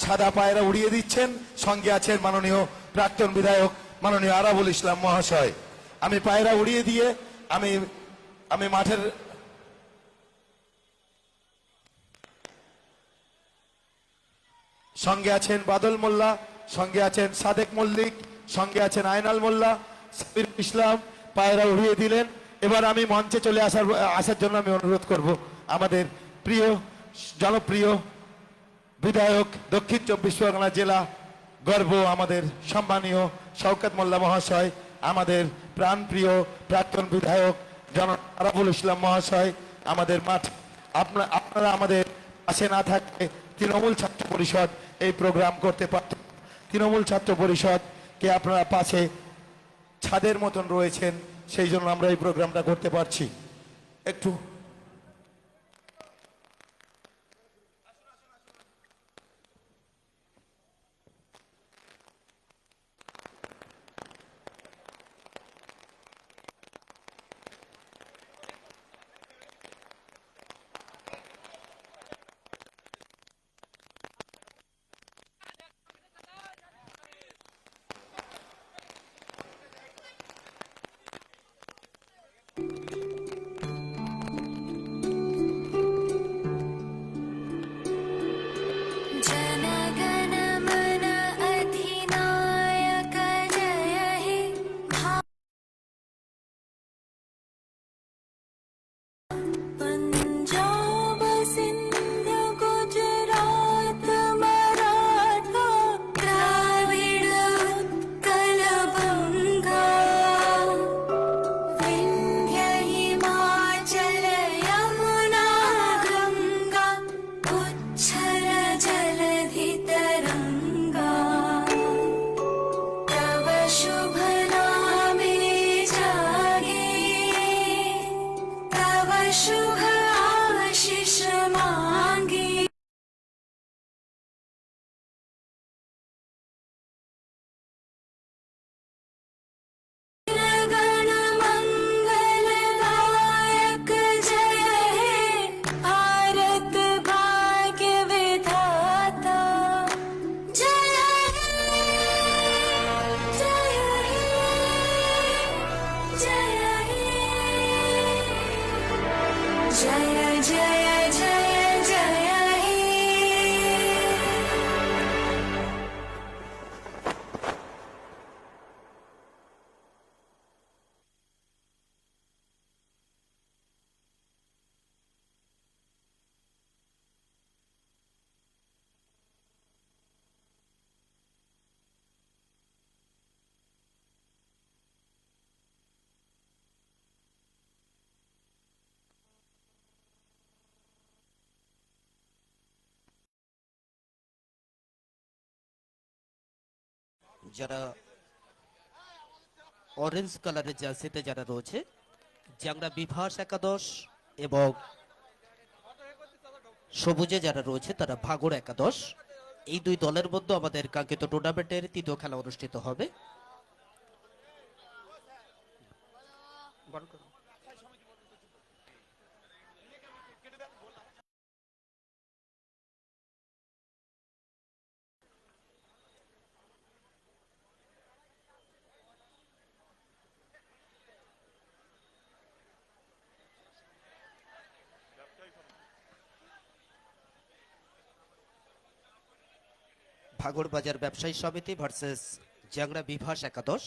সাদা পায়রা উড়িয়ে দিচ্ছেন। সঙ্গে আছেন মাননীয় প্রাক্তন বিধায়ক মাননীয় আরাবুল ইসলাম মহাশয়। আমি পায়রা উড়িয়ে দিয়ে আমি মাঠের সঙ্গে আছেন বাদল মোল্লা, সঙ্গে আছেন সাদেক মল্লিক, সঙ্গে আছেন আয়নাল মোল্লা, সাবির ইসলাম পায়রা উড়িয়ে দিলেন। এবার আমি মঞ্চে চলে আসার জন্য আমি অনুরোধ করব আমাদের প্রিয় জনপ্রিয় বিধায়ক, দক্ষিণ চব্বিশ পরগনা জেলা গর্ব, আমাদের সম্মানীয় শওকত মোল্লা মহাশয়, আমাদের প্রাণপ্রিয় প্রাক্তন বিধায়ক জনাব আরাবুল ইসলাম মহাশয়। আমাদের মাঠ আপনারা আমাদের পাশে না থাকলে তৃণমূল ছাত্র পরিষদ এই প্রোগ্রাম করতে পারত। তৃণমূল ছাত্র পরিষদকে আপনারা পাশে ছাদের মতন রয়েছেন, সেই জন্য আমরা এই প্রোগ্রামটা করতে পারছি। একটু जनगण मन अधिनायक जय हे पंजाब सिंध गुजरात मराठा द्राविड उत्कल बंगा विंध्य हिमाचल यमुना गंगा उच्छल जलधि तरंगा तव शुभ नामे जागे तव शुभ आशीष मांगे गण मंगल गायक जय हे भारत भाग्य विधाता जय हे जय हे जय हे जय जय जय जय हे যারা অরেঞ্জ কালারের জার্সিতে যারা রয়েছে, জ্যাংড়া বিভাস একাদশ, এবং সবুজে যারা রয়েছে তারা ভাগড় একাদশ। এই দুই দলের মধ্যে আমাদের কাঙ্ক্ষিত টুর্নামেন্টের তৃতীয় খেলা অনুষ্ঠিত হবে। ভাগড়বাজার ব্যবসায়ী সমিতি ভার্সেস জ্যাংড়া বিভাস একাদশ,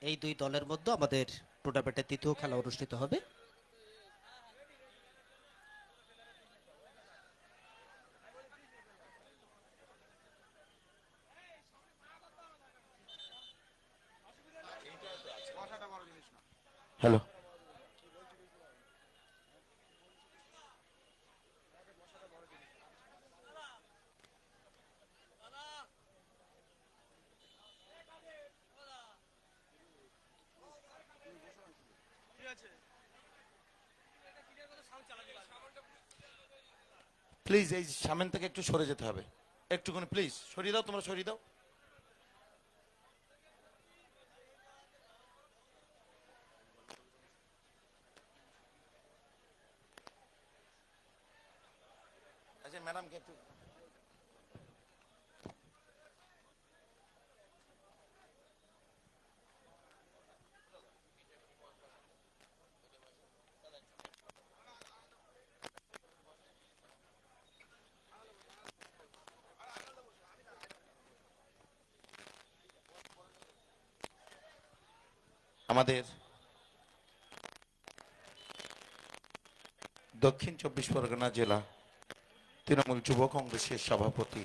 এই দুই দলের মধ্যে আমাদের টুর্নামেন্টের তৃতীয় খেলা অনুষ্ঠিত হবে। হ্যালো, প্লিজ এই সামনে থেকে একটু সরে যেতে হবে, একটুখানি প্লিজ সরিয়ে দাও, তোমরা সরিয়ে দাও। আচ্ছা ম্যাডামকে একটু আমাদের দক্ষিণ 24 পরগনা জেলা তৃণমূল যুব কংগ্রেসের সভাপতি,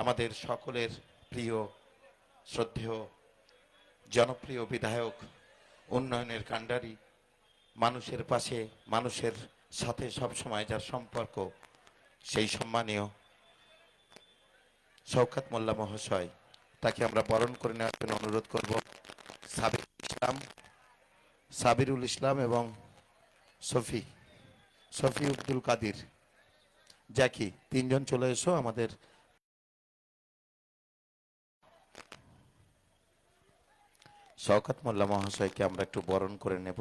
আমাদের সকলের প্রিয় শ্রদ্ধেয় জনপ্রিয় বিধায়ক, উন্নয়নের কাণ্ডারি, মানুষের পাশে মানুষের সাথে সবসময় যার সম্পর্ক, সেই সম্মানীয় শওকত মোল্লা মহাশয়, তাকে আমরা বরণ করে নেওয়ার জন্য অনুরোধ করব। সাবিরুল ইসলাম এবং সফি আব্দুল কাদির, জ্যাকি, তিনজন চলে এসো। আমাদের শওকত মোল্লা মহাশয়কে আমরা একটু বরণ করে নেব।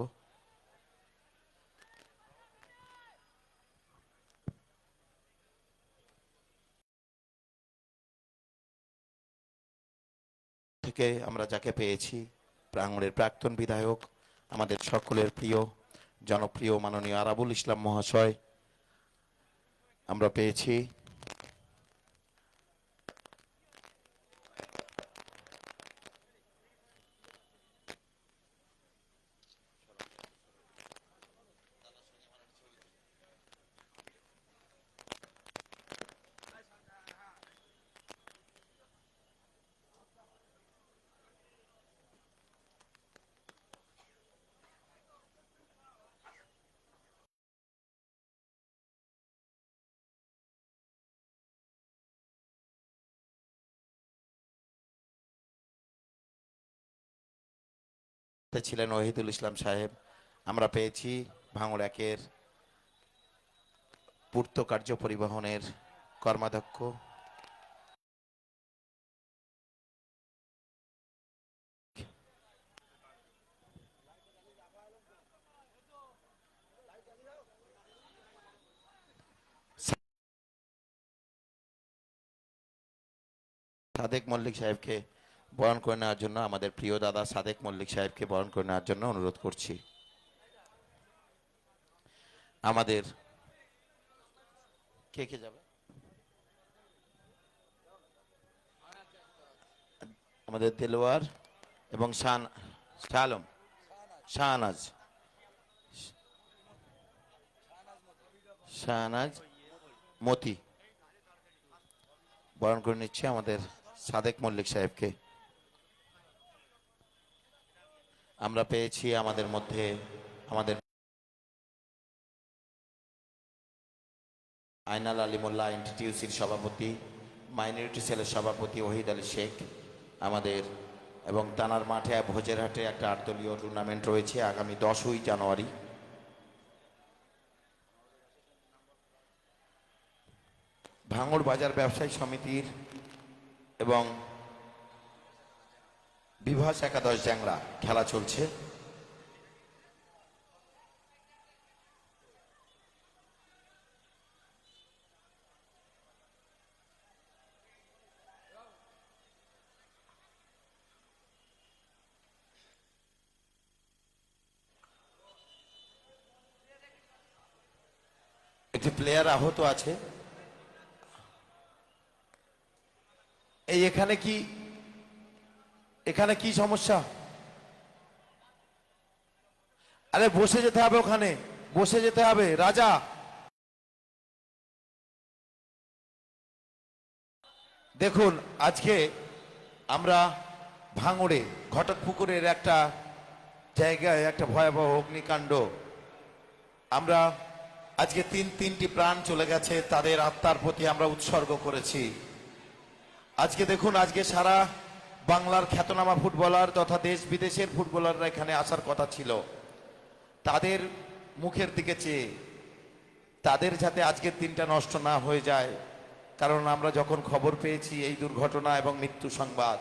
থেকে আমরা যাকে পেয়েছি, প্রাঙ্গণের প্রাক্তন বিধায়ক, আমাদের সকলের প্রিয় জনপ্রিয় মাননীয় আরাবুল ইসলাম মহাশয় আমরা পেয়েছি। ছিলেন ওহিদুল ইসলাম সাহেব। আমরা পেয়েছি ভাঙড় একের পূর্ত কার্য পরিবহনের কর্মাধ্যক্ষ সাদেক মল্লিক সাহেবকে বরণ করে নেওয়ার জন্য, আমাদের প্রিয় দাদা সাদেক মল্লিক সাহেবকে বরণ করে নেওয়ার জন্য অনুরোধ করছি। আমাদের কে কে যাবে? আমাদের দেলোয়ার এবং শাহনাজ মতি বরণ করে নিচ্ছে আমাদের সাদেক মল্লিক সাহেবকে। আমরা পেয়েছি আমাদের মধ্যে আমাদের আইনাল আলী মোল্লা এনটিটিউসির সভাপতি, মাইনরিটি সেলের সভাপতি ওহিদ আলী শেখ আমাদের, এবং তানার মাঠে ভোজেরহাটে একটা 8 দলীয় টুর্নামেন্ট রয়েছে আগামী 10ই জানুয়ারি। ভাঙড় বাজার ব্যবসায়ী সমিতির এবং বিভাস একাদশ জ্যাংড়া খেলা চলছে। একটি প্লেয়ার আহত আছে। এই এখানে কি সমস্যা? আরে বসে যেতে হবে, ওখানে বসে যেতে হবে রাজা। দেখুন, আজকে আমরা ভাঙড়ে ঘটকপুকুরের একটা জায়গায় একটা ভয়াবহ অগ্নিকাণ্ড, আমরা আজকে তিনটি প্রাণ চলে গেছে, তাদের আত্মার প্রতি আমরা উৎসর্গ করেছি। আজকে দেখুন, আজকে সারা বাংলার খ্যাতনামা ফুটবলার তথা দেশ বিদেশের ফুটবলাররা এখানে আসার কথা ছিল। তাদের মুখের দিকে চেয়ে তাদের যাতে আজকের দিনটা নষ্ট না হয়ে যায়, কারণ আমরা যখন খবর পেয়েছি এই দুর্ঘটনা এবং মৃত্যু সংবাদ,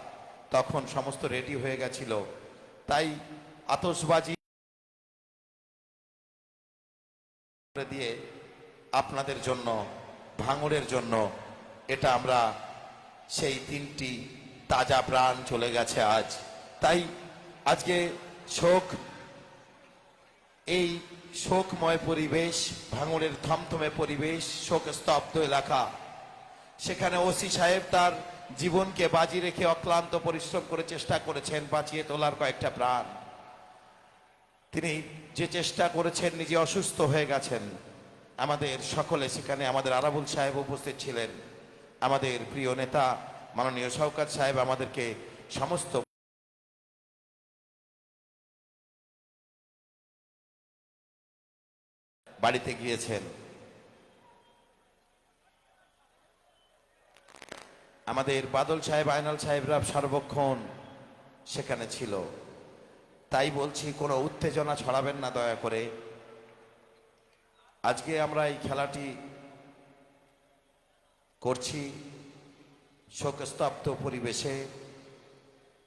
তখন সমস্ত রেডি হয়ে গেছিল। তাই আতশবাজি দিয়ে আপনাদের জন্য, ভাঙড়ের জন্য, এটা আমরা সেই তিনটি তাজা প্রাণ চলে গেছে আজ। তাই আজকে এই শোকময় পরিবেশ, ভাঙড়ের থমথমে পরিবেশ, শোক স্তব্ধ এলাকা, সেখানে ওসি সাহেব তার জীবনকে বাজি রেখে অক্লান্ত পরিশ্রম করে চেষ্টা করেছেন বাঁচিয়ে তোলার কয়েকটা প্রাণ। তিনি যে চেষ্টা করেছেন, নিজে অসুস্থ হয়ে গেছেন। আমাদের সকলে, সেখানে আমাদের আরাবুল সাহেব উপস্থিত ছিলেন, আমাদের প্রিয় নেতা মাননীয় শওকত সাহেব আমাদেরকে সমস্ত বাড়িতে গিয়েছেন। আমাদের বাদল সাহেব, আয়নাল সাহেবরা সর্বক্ষণ সেখানে ছিল। তাই বলছি, কোনো উত্তেজনা ছড়াবেন না দয়া করে। আজকে আমরা এই খেলাটি করছি শোকস্তব্ধ পরিবেশে।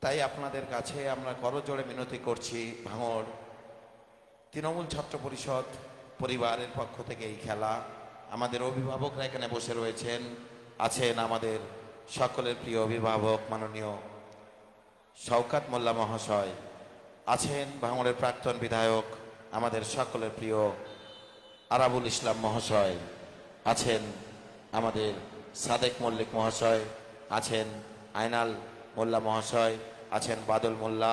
তাই আপনাদের কাছে আমরা করজোড়ে মিনতি করছি, ভাঙড় তৃণমূল ছাত্র পরিষদ পরিবারের পক্ষ থেকে এই খেলা। আমাদের অভিভাবকরা এখানে বসে রয়েছেন, আছেন আমাদের সকলের প্রিয় অভিভাবক মাননীয় শওকত মোল্লা মহাশয়, আছেন ভাঙড়ের প্রাক্তন বিধায়ক আমাদের সকলের প্রিয় আরাবুল ইসলাম মহাশয়, আছেন আমাদের সাদেক মল্লিক মহাশয়, আছেন আয়নাল মোল্লা মহাশয়, আছেন বাদল মোল্লা,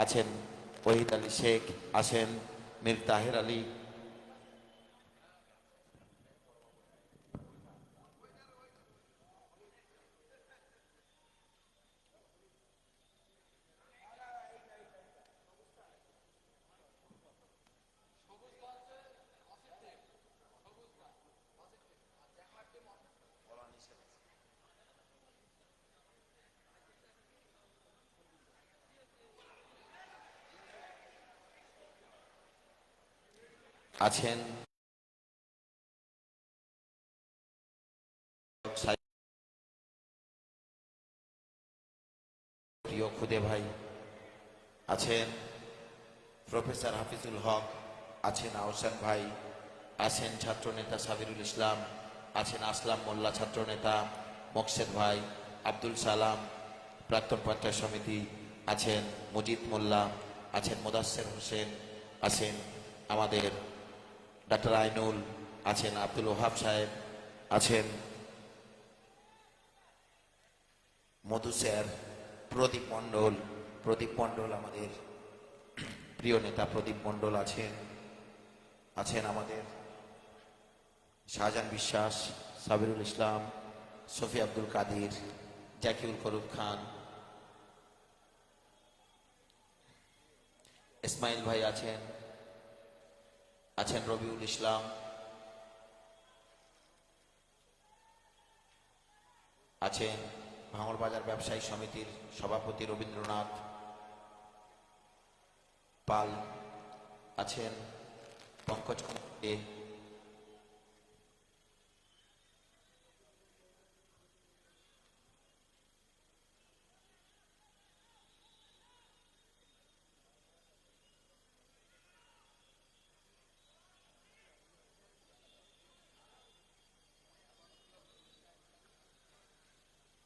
আছেন ওহিদ আলী শেখ, আছেন মীর তাহের আলী, আছেন প্রিয় খুদে ভাই, আছেন প্রফেসর হাফিজুল হক, আছেন আহসান ভাই, আছেন ছাত্রনেতা সাবিরুল ইসলাম, আছেন আসলাম মোল্লা ছাত্রনেতা, মোকসেদ ভাই, আব্দুল সালাম প্রাক্তন পঞ্চায়েত সমিতি, আছেন মজিদ মোল্লা, আছেন মোদাসের হোসেন, আছেন আমাদের ডাক্তার আইনুল, আছেন আব্দুল ওহাব সাহেব, আছেন মধু স্যার, প্রদীপ মণ্ডল আমাদের প্রিয় নেতা প্রদীপ মণ্ডল আছেন, আছেন আমাদের শাহজাহান বিশ্বাস, সাবিরুল ইসলাম, সফি আব্দুল কাদির, জাকিউল করিম খান, ইসমাইল ভাই আছেন, আছেন রবিউল ইসলাম, আছেন ভাঙড় বাজার ব্যবসায়ী সমিতির সভাপতি রবীন্দ্রনাথ পাল, আছেন পঙ্কজ কুমার দে,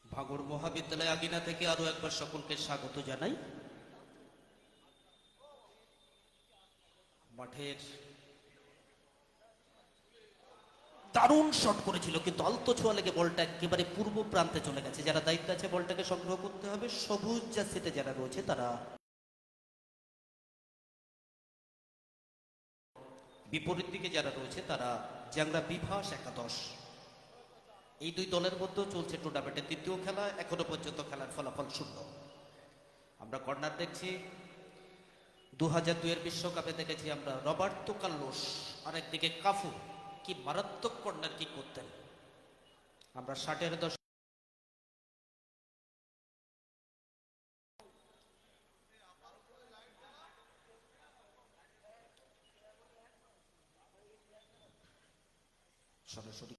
ভাঙড় মহাবিদ্যালয় আগিনা থেকে আরো একবার সকলকে স্বাগত জানাই। মাঠের দারুণ শট করেছিল, কিন্তু আলতো ছোঁয়া লেগে বলটা একেবারে পূর্ব প্রান্তে চলে গেছে। যারা দায়িত্ব আছে বলটাকে সংগ্রহ করতে হবে। সবুজ জার্সিতে যারা রয়েছে তারা, বিপরীত দিকে যারা রয়েছে তারা জ্যাংরা বিভাস একাদশ। এই দুই দলের মধ্যেও চলছে টুর্নামেন্টের তৃতীয় খেলা। এখনো পর্যন্ত খেলার ফলাফল শূন্য। আমরা কর্নার দেখছি, 2002 বিশ্বকাপে দেখেছি আমরা রবার্তো কার্লোস, আর একদিকে কাফু, কি মারাত্মক কর্নার কি করতেন। আমরা 60-এর দশক সরাসরি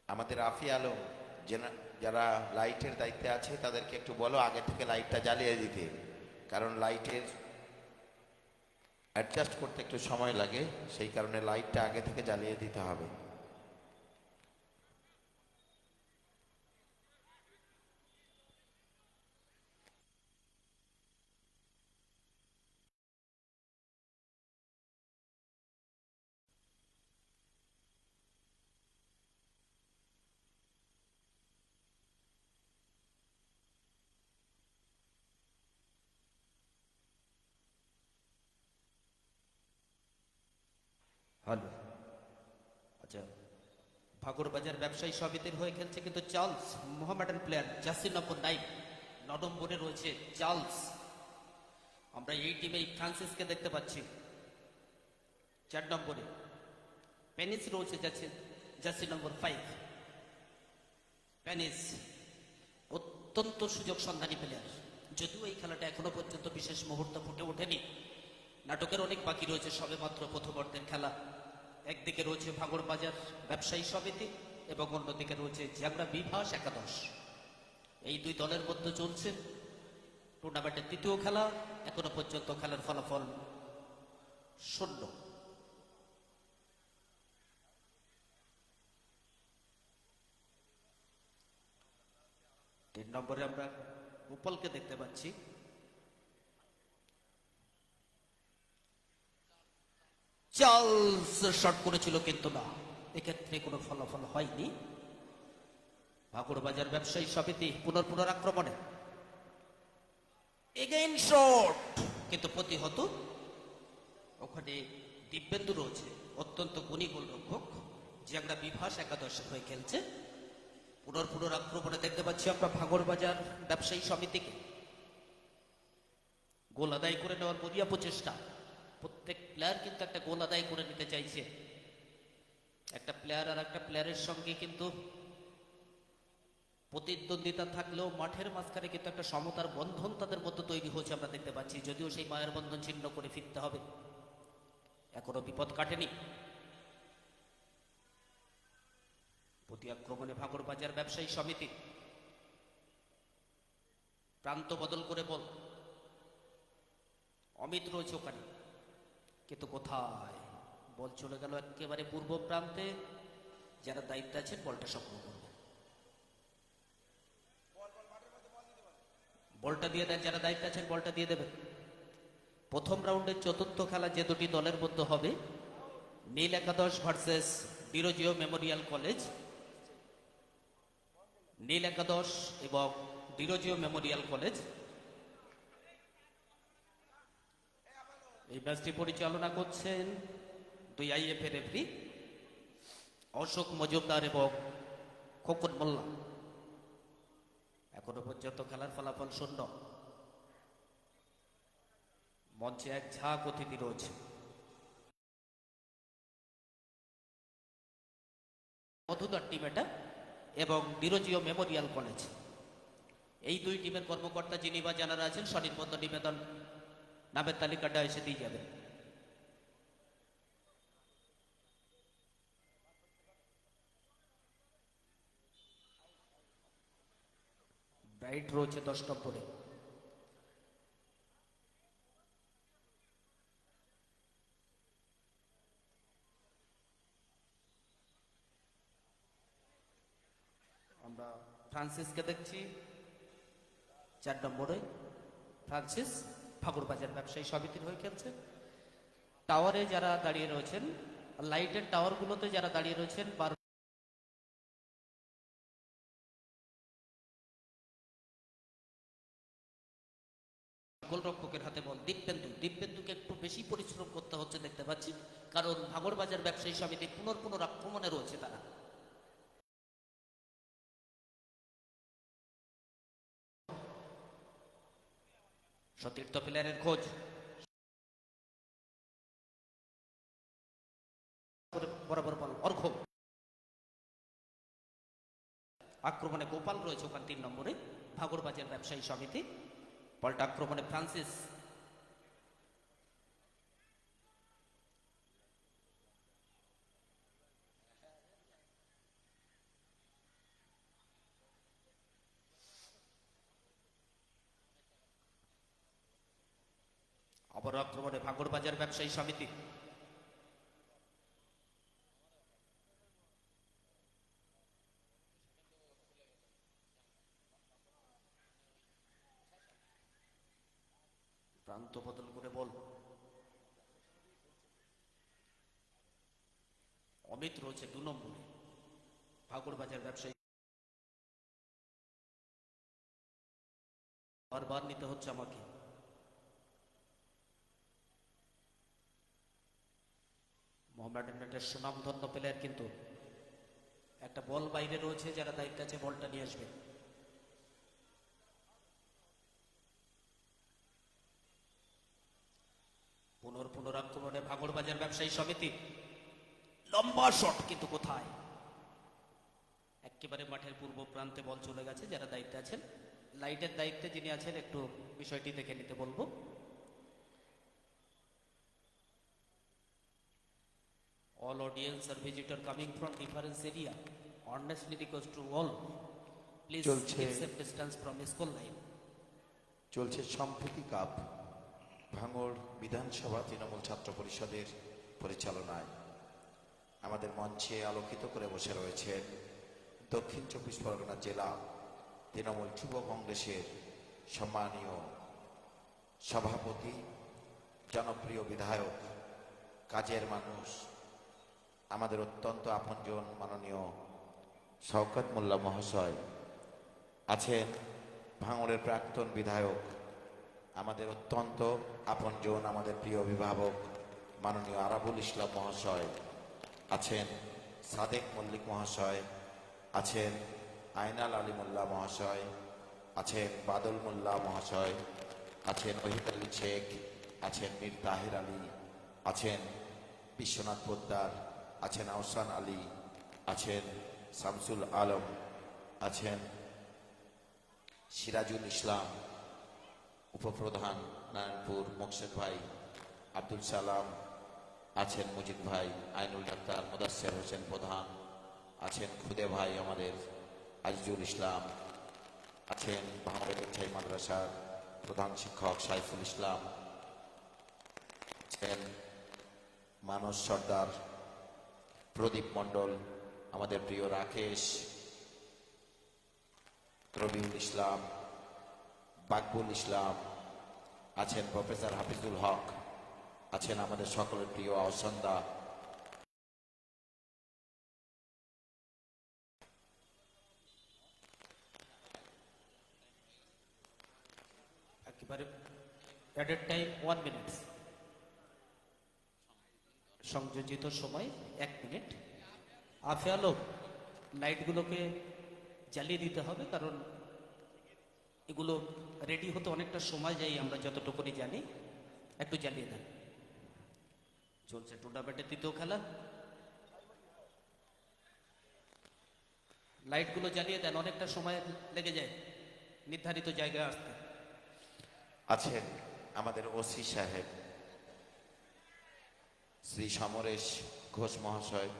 আমাদের আফি আলম যারা লাইটের দায়িত্বে আছে তাদেরকে একটু বলো আগে থেকে লাইটটা জ্বালিয়ে দিতে, কারণ লাইটের অ্যাডজাস্ট করতে একটু সময় লাগে, সেই কারণে লাইটটা আগে থেকে জ্বালিয়ে দিতে হবে। হ্যালো। আচ্ছা, ভাগরবাজার ব্যবসায়ী সমিতির হয়ে খেলছে কিন্তু চার্লস, মোহামেডান প্লেয়ার, জার্সি নম্বর 9, 9 নম্বরে রয়েছে চার্লস। আমরা এই টিমে ফ্রান্সিসকে দেখতে পাচ্ছি 4 নম্বরে। পেনিস রয়েছে জার্সি নম্বর 5। পেনিস অত্যন্ত সুযোগ সন্ধানী প্লেয়ার, যদিও এই খেলাটা এখনো পর্যন্ত বিশেষ মুহূর্ত ফুটে ওঠেনি। নাটকের অনেক বাকি রয়েছে, সবে মাত্র প্রথমার্ধের খেলা। একদিকে রয়েছে ভাগরবাজার ব্যবসায়ী সমিতি এবং অন্যদিকে রয়েছে জ্যাংরা বিভাস একাদশ। এই দুই দলের মধ্যে চলছে টুর্নামেন্টের তৃতীয় খেলা। এখনো পর্যন্ত খেলার ফলাফল শূন্য। তিন নম্বরে আমরা গোপালকে দেখতে পাচ্ছি। চার্লস শট করেছিল কিন্তু না, এক্ষেত্রে কোনো ফলাফল হয়নি। ভাগরবাজার ব্যবসায়ী সমিতি পুনরাক্রমণে এগেইন শট, কিন্তু প্রতিহত। ওখানে দিব্যেন্দু রয়েছে, অত্যন্ত গুণী গোলরক্ষক, জ্যাংরা বিভাস একাদশের হয়ে খেলছে। পুনরাক্রমণে দেখতে পাচ্ছি আমরা ভাগরবাজার ব্যবসায়ী সমিতিকে। গোল আদায় করে নেওয়ার মরিয়া প্রচেষ্টা। প্রত্যেক প্লেয়ার কিন্তু একটা গোল আদায় করে নিতে চাইছে। একটা প্লেয়ার আর একটা প্লেয়ারের সঙ্গে কিন্তু প্রতিদ্বন্দ্বিতা থাকলেও মাঠের মাঝখানে কিন্তু একটা সমতার বন্ধন তাদের মধ্যে তৈরি হচ্ছে আমরা দেখতে পাচ্ছি, যদিও সেই মায়ের বন্ধন ছিন্ন করে ফিরতে হবে। এখনো বিপদ কাটেনি। প্রতি আক্রমণে ভাগরবাজার ব্যবসায়ী সমিতি প্রান্ত বদল করে বল। অমিত রয়েছে ওখানে, কিন্তু কোথায় বল চলে গেল একেবারে পূর্ব প্রান্তে। যারা দায়িত্বে আছেন বলটা সংগ্রহ করবে, বলটা দিয়ে দেন। যারা দায়িত্বে আছেন বলটা দিয়ে দেবেন। প্রথম রাউন্ডের চতুর্থ খেলা যে দুটি দলের মধ্যে হবে, নীল একাদশ ভার্সেস ডিরোজিও মেমোরিয়াল কলেজ। নীল একাদশ এবং ডিরোজিও মেমোরিয়াল কলেজ। এই ম্যাচটি পরিচালনা করছেন দুই আইএফএ রেফারি অশোক মজুমদার এবং খোকন মোল্লা। এখনো পর্যন্ত খেলার ফলাফল শূন্য। মঞ্চে এক ঝাঁক অতিথি রয়েছে। মধুদার টিম এটা এবং ডিরোজিও মেমোরিয়াল কলেজ। এই দুই টিমের কর্মকর্তা যিনি বা জানারা আছেন স্বনির্বন্ধ নিবেদন নামের তালিকাটা এসে দিয়ে যাবেন। ব্রাইট রয়েছে 10 নম্বরে। আমরা ফ্রান্সিসকে দেখছি 4 নম্বরে। ফ্রান্সিস ভাগরবাজার ব্যবসায়ী সমিতির হয়ে খেলছে। টাওয়ারে যারা দাঁড়িয়ে রয়েছেন, লাইটের টাওয়ারগুলোতে যারা দাঁড়িয়ে রয়েছেন, গোলরক্ষকের হাতে বল। দিব্যেন্দুকে একটু বেশি পরিশ্রম করতে হচ্ছে দেখতে পাচ্ছি, কারণ ভাঙড়বাজার ব্যবসায়ী সমিতি পুনরাক্রমণে রয়েছে তারা। সতীর্থ প্লেয়ারের খোঁজ, বরাবর বল অর্ঘ, আক্রমণে গোপাল রয়েছে ওখানে 3 নম্বরে ভাঙড়বাজার ব্যবসায়ী সমিতি। পাল্টা আক্রমণে ফ্রান্সিস, আবার আক্রমণে ভাঙড়বাজার ব্যবসায়ী সমিতি। প্রান্ত বদল করে বল, অমিত রয়েছে 2 নম্বরে ভাঙড়বাজার ব্যবসায়ী। বারবার নিতে হচ্ছে আমাকে। মোহামেডানের সুনামধন্য প্লেয়ার, কিন্তু একটা বল বাইরে রয়েছে, যারা দায়িত্ব আছে বলটা নিয়ে আসবে। পুনরাক্রমণে ভাঙড়বাজার ব্যবসায়ী সমিতি। লম্বা শট, কিন্তু কোথায়? একেবারে মাঠের পূর্ব প্রান্তে বল চলে গেছে। যারা দায়িত্বে আছেন, লাইটের দায়িত্বে যিনি আছেন, একটু বিষয়টি দেখে নিতে বলবো। All audience or visitor coming from different area, honestly request to all, please চলছে। keep safe distance from school line. চলছে সম্প্রীতি কাপ ভাঙড় বিধানসভা তৃণমূল ছাত্র পরিষদের পরিচালনায়। আমাদের মঞ্চে আলোকিত করে বসে রয়েছেন দক্ষিণ 24 পরগনা জেলা তৃণমূল যুব কংগ্রেসের সম্মানীয় সভাপতি, জনপ্রিয় বিধায়ক, কাজের মানুষ, আমাদের অত্যন্ত আপনজন মাননীয় শওকত মোল্লা মহাশয় আছেন। ভাঙড়ের প্রাক্তন বিধায়ক, আমাদের অত্যন্ত আপনজন, আমাদের প্রিয় অভিভাবক মাননীয় আরাবুল ইসলাম মহাশয় আছেন। সাদেক মল্লিক মহাশয় আছেন। আইনাল আলী মোল্লা মহাশয় আছেন। বাদল মোল্লা মহাশয় আছেন। ওহিদ আলী শেখ আছেন। মীর তাহির আলী আছেন। বিশ্বনাথ পোদ্দার আছেন। আহসান আলী আছেন। শামসুল আলম আছেন। সিরাজুল ইসলাম উপপ্রধান নারায়ণপুর, মোকসেদ ভাই, আব্দুল সালাম আছেন। মুজিদ ভাই, আইনুল ডাক্তার, মুদাসসির হোসেন প্রধান আছেন। খুদে ভাই আমাদের আজিজুল ইসলাম আছেন। ভাঙড় ব্যবসায়ী মাদ্রাসার প্রধান শিক্ষক সাইফুল ইসলাম আছেন। মানস সর্দার, প্রদীপ মণ্ডল, আমাদের প্রিয় রাকেশ, রবিউল ইসলাম, বাকবুল ইসলাম আছেন। প্রফেসর হাফিজুল হক আছেন। আমাদের সকলের প্রিয় আহসানদা একেবারে অ্যাডেড টাইম 1 মিনিট, সংযোজিত সময় 1 মিনিট। আফে আলো, লাইটগুলোকে জ্বালিয়ে দিতে হবে, কারণ এগুলো রেডি হতে অনেকটা সময় যায়, আমরা যতটুকুনি জানি। একটু জ্বালিয়ে দেন। চলছে টুর্নামেন্টের 3য় খেলা। লাইটগুলো জ্বালিয়ে দেন, অনেকটা সময় লেগে যায় নির্ধারিত জায়গায় আসতে। আছেন আমাদের ওসি সাহেব শ্রী সমরেশ ঘোষ মহাশয়,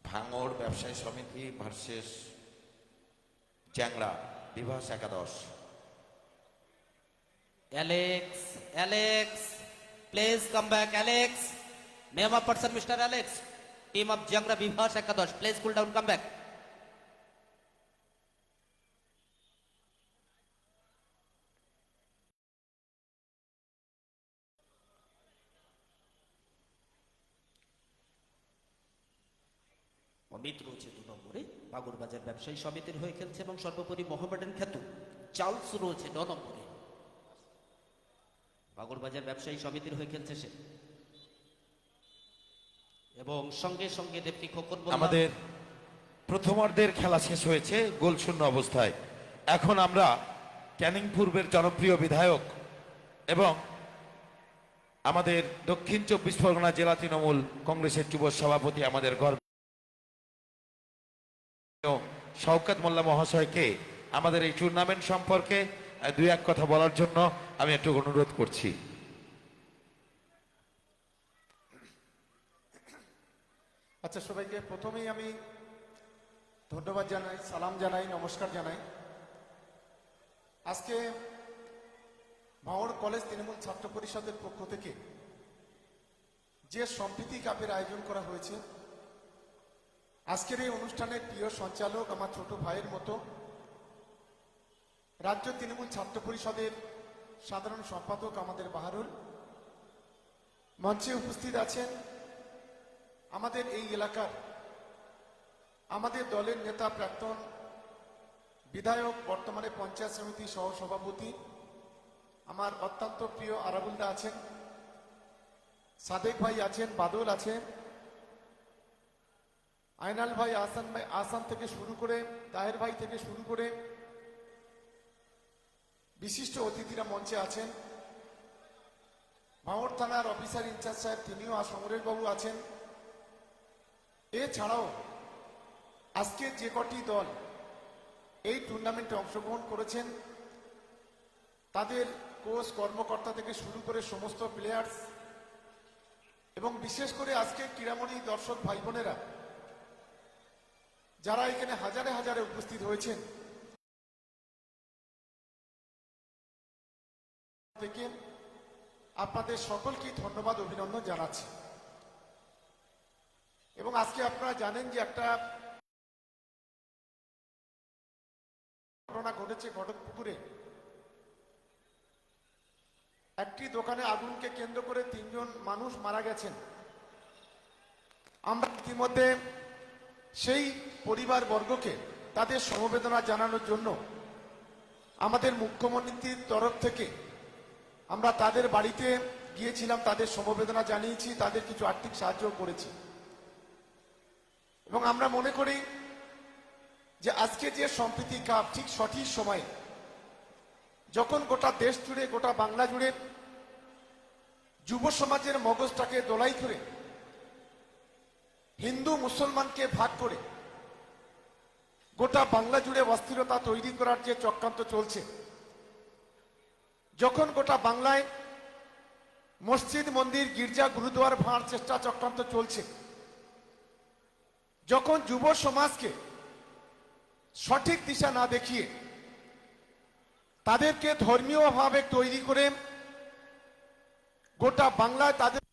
ভাঙড় ব্যবসায়ী সমিতি ভার্সেস চ্যাংড়া বিভাস একাদশ। Alex, Alex, please come back Alex, name of person mister Alex, team of Jangra Bibhas একাদশ, please cool down, come back. Amit রয়েছে 2 নম্বরে, বাগুরবাজার ব্যবসায়ী সমিতির হয়ে খেলছে, এবং সর্বোপরি মোহামেডান খ্যাতু চার্লস রয়েছে 9 নম্বরে, বাগুরবাজার ব্যবসায়ী সমিতির হয়ে খেলছে সে। এবং সঙ্গে সঙ্গে রেফরি খোকন মোল্লা। আমাদের প্রথমার্ধের খেলা শেষ হয়েছে গোলশূন্য অবস্থায়। এখন আমরা ক্যানিং পূর্বের জনপ্রিয় বিধায়ক এবং আমাদের দক্ষিণ 24 পরগনা জেলা তৃণমূল কংগ্রেসের যুব সভাপতি, আমাদের গর্ব শওকত মোল্লা মহাশয়কে আমাদের এই টুর্নামেন্ট সম্পর্কে 2-1 কথা বলার জন্য আমি একটু অনুরোধ করছি। আচ্ছা, সবাইকে প্রথমেই আমি ধন্যবাদ জানাই, সালাম জানাই, নমস্কার জানাই। আজকে ভাঙড় কলেজ তৃণমূল ছাত্র পরিষদের পক্ষ থেকে যে সম্প্রীতি কাপের আয়োজন করা হয়েছে, আজকের এই অনুষ্ঠানের প্রিয় সঞ্চালক আমার ছোট ভাইয়ের মতো রাজ্য তৃণমূল ছাত্র পরিষদের সাধারণ সম্পাদক আমাদের বাহারুল, মঞ্চে উপস্থিত আছেন আমাদের এই এলাকার আমাদের দলের নেতা, প্রাক্তন বিধায়ক, বর্তমানে পঞ্চায়েত সমিতি সহ সভাপতি আমার অত্যন্ত প্রিয় আরাবুলদা আছেন, সাদেক ভাই আছেন, বাদল আছেন, আয়নাল ভাই, আসান থেকে শুরু করে, তাহের ভাই থেকে শুরু করে বিশিষ্ট অতিথিরা মঞ্চে আছেন। ভাঙড় থানার অফিসার ইনচার্জ সাহেব তিনিও, সমরেশ বাবু আছেন। এছাড়াও আজকে যে কটি দল এই টুর্নামেন্টে অংশগ্রহণ করেছেন তাদের কোচ, কর্মকর্তা থেকে শুরু করে সমস্ত প্লেয়ার্স, এবং বিশেষ করে আজকে ক্রীড়ামণি দর্শক ভাই বোনেরা যারা এখানে হাজারে হাজারে উপস্থিত হয়েছেন, থেকে আপনাদের সকলকে ধন্যবাদ, অভিনন্দন জানাচ্ছি। এবং আজকে আপনারা জানেন যে একটা ঘটনা ঘটেছে ঘটকপুকুরে। একটি দোকানে আগুনকে কেন্দ্র করে 3 জন মানুষ মারা গেছেন। আমরা ইতিমধ্যে সেই পরিবার বর্গকে তাদের সমবেদনা জানানোর জন্য আমাদের মুখ্যমন্ত্রীর তরফ থেকে আমরা তাদের বাড়িতে গিয়েছিলাম, তাদের সমবেদনা জানিয়েছি, তাদের কিছু আর্থিক সাহায্য করেছি। এবং আমরা মনে করি যে আজকে যে সম্প্রীতি কাপ ঠিক সঠিক সময়ে, যখন গোটা দেশ জুড়ে, গোটা বাংলা জুড়ে যুব সমাজের মগজটাকে দোলাই করে হিন্দু মুসলমানকে ভাগ করে গোটা বাংলা জুড়ে অস্থিরতা তৈরি করার যে চক্রান্ত চলছে, যখন গোটা বাংলায় মসজিদ, মন্দির, গির্জা, গুরুদুয়ার ভাঙার চেষ্টা চক্রান্ত চলছে, যখন যুব সমাজকে সঠিক দিশা না দেখিয়ে তাদেরকে ধর্মীয়ভাবে তৈরি করে গোটা বাংলায় তাদের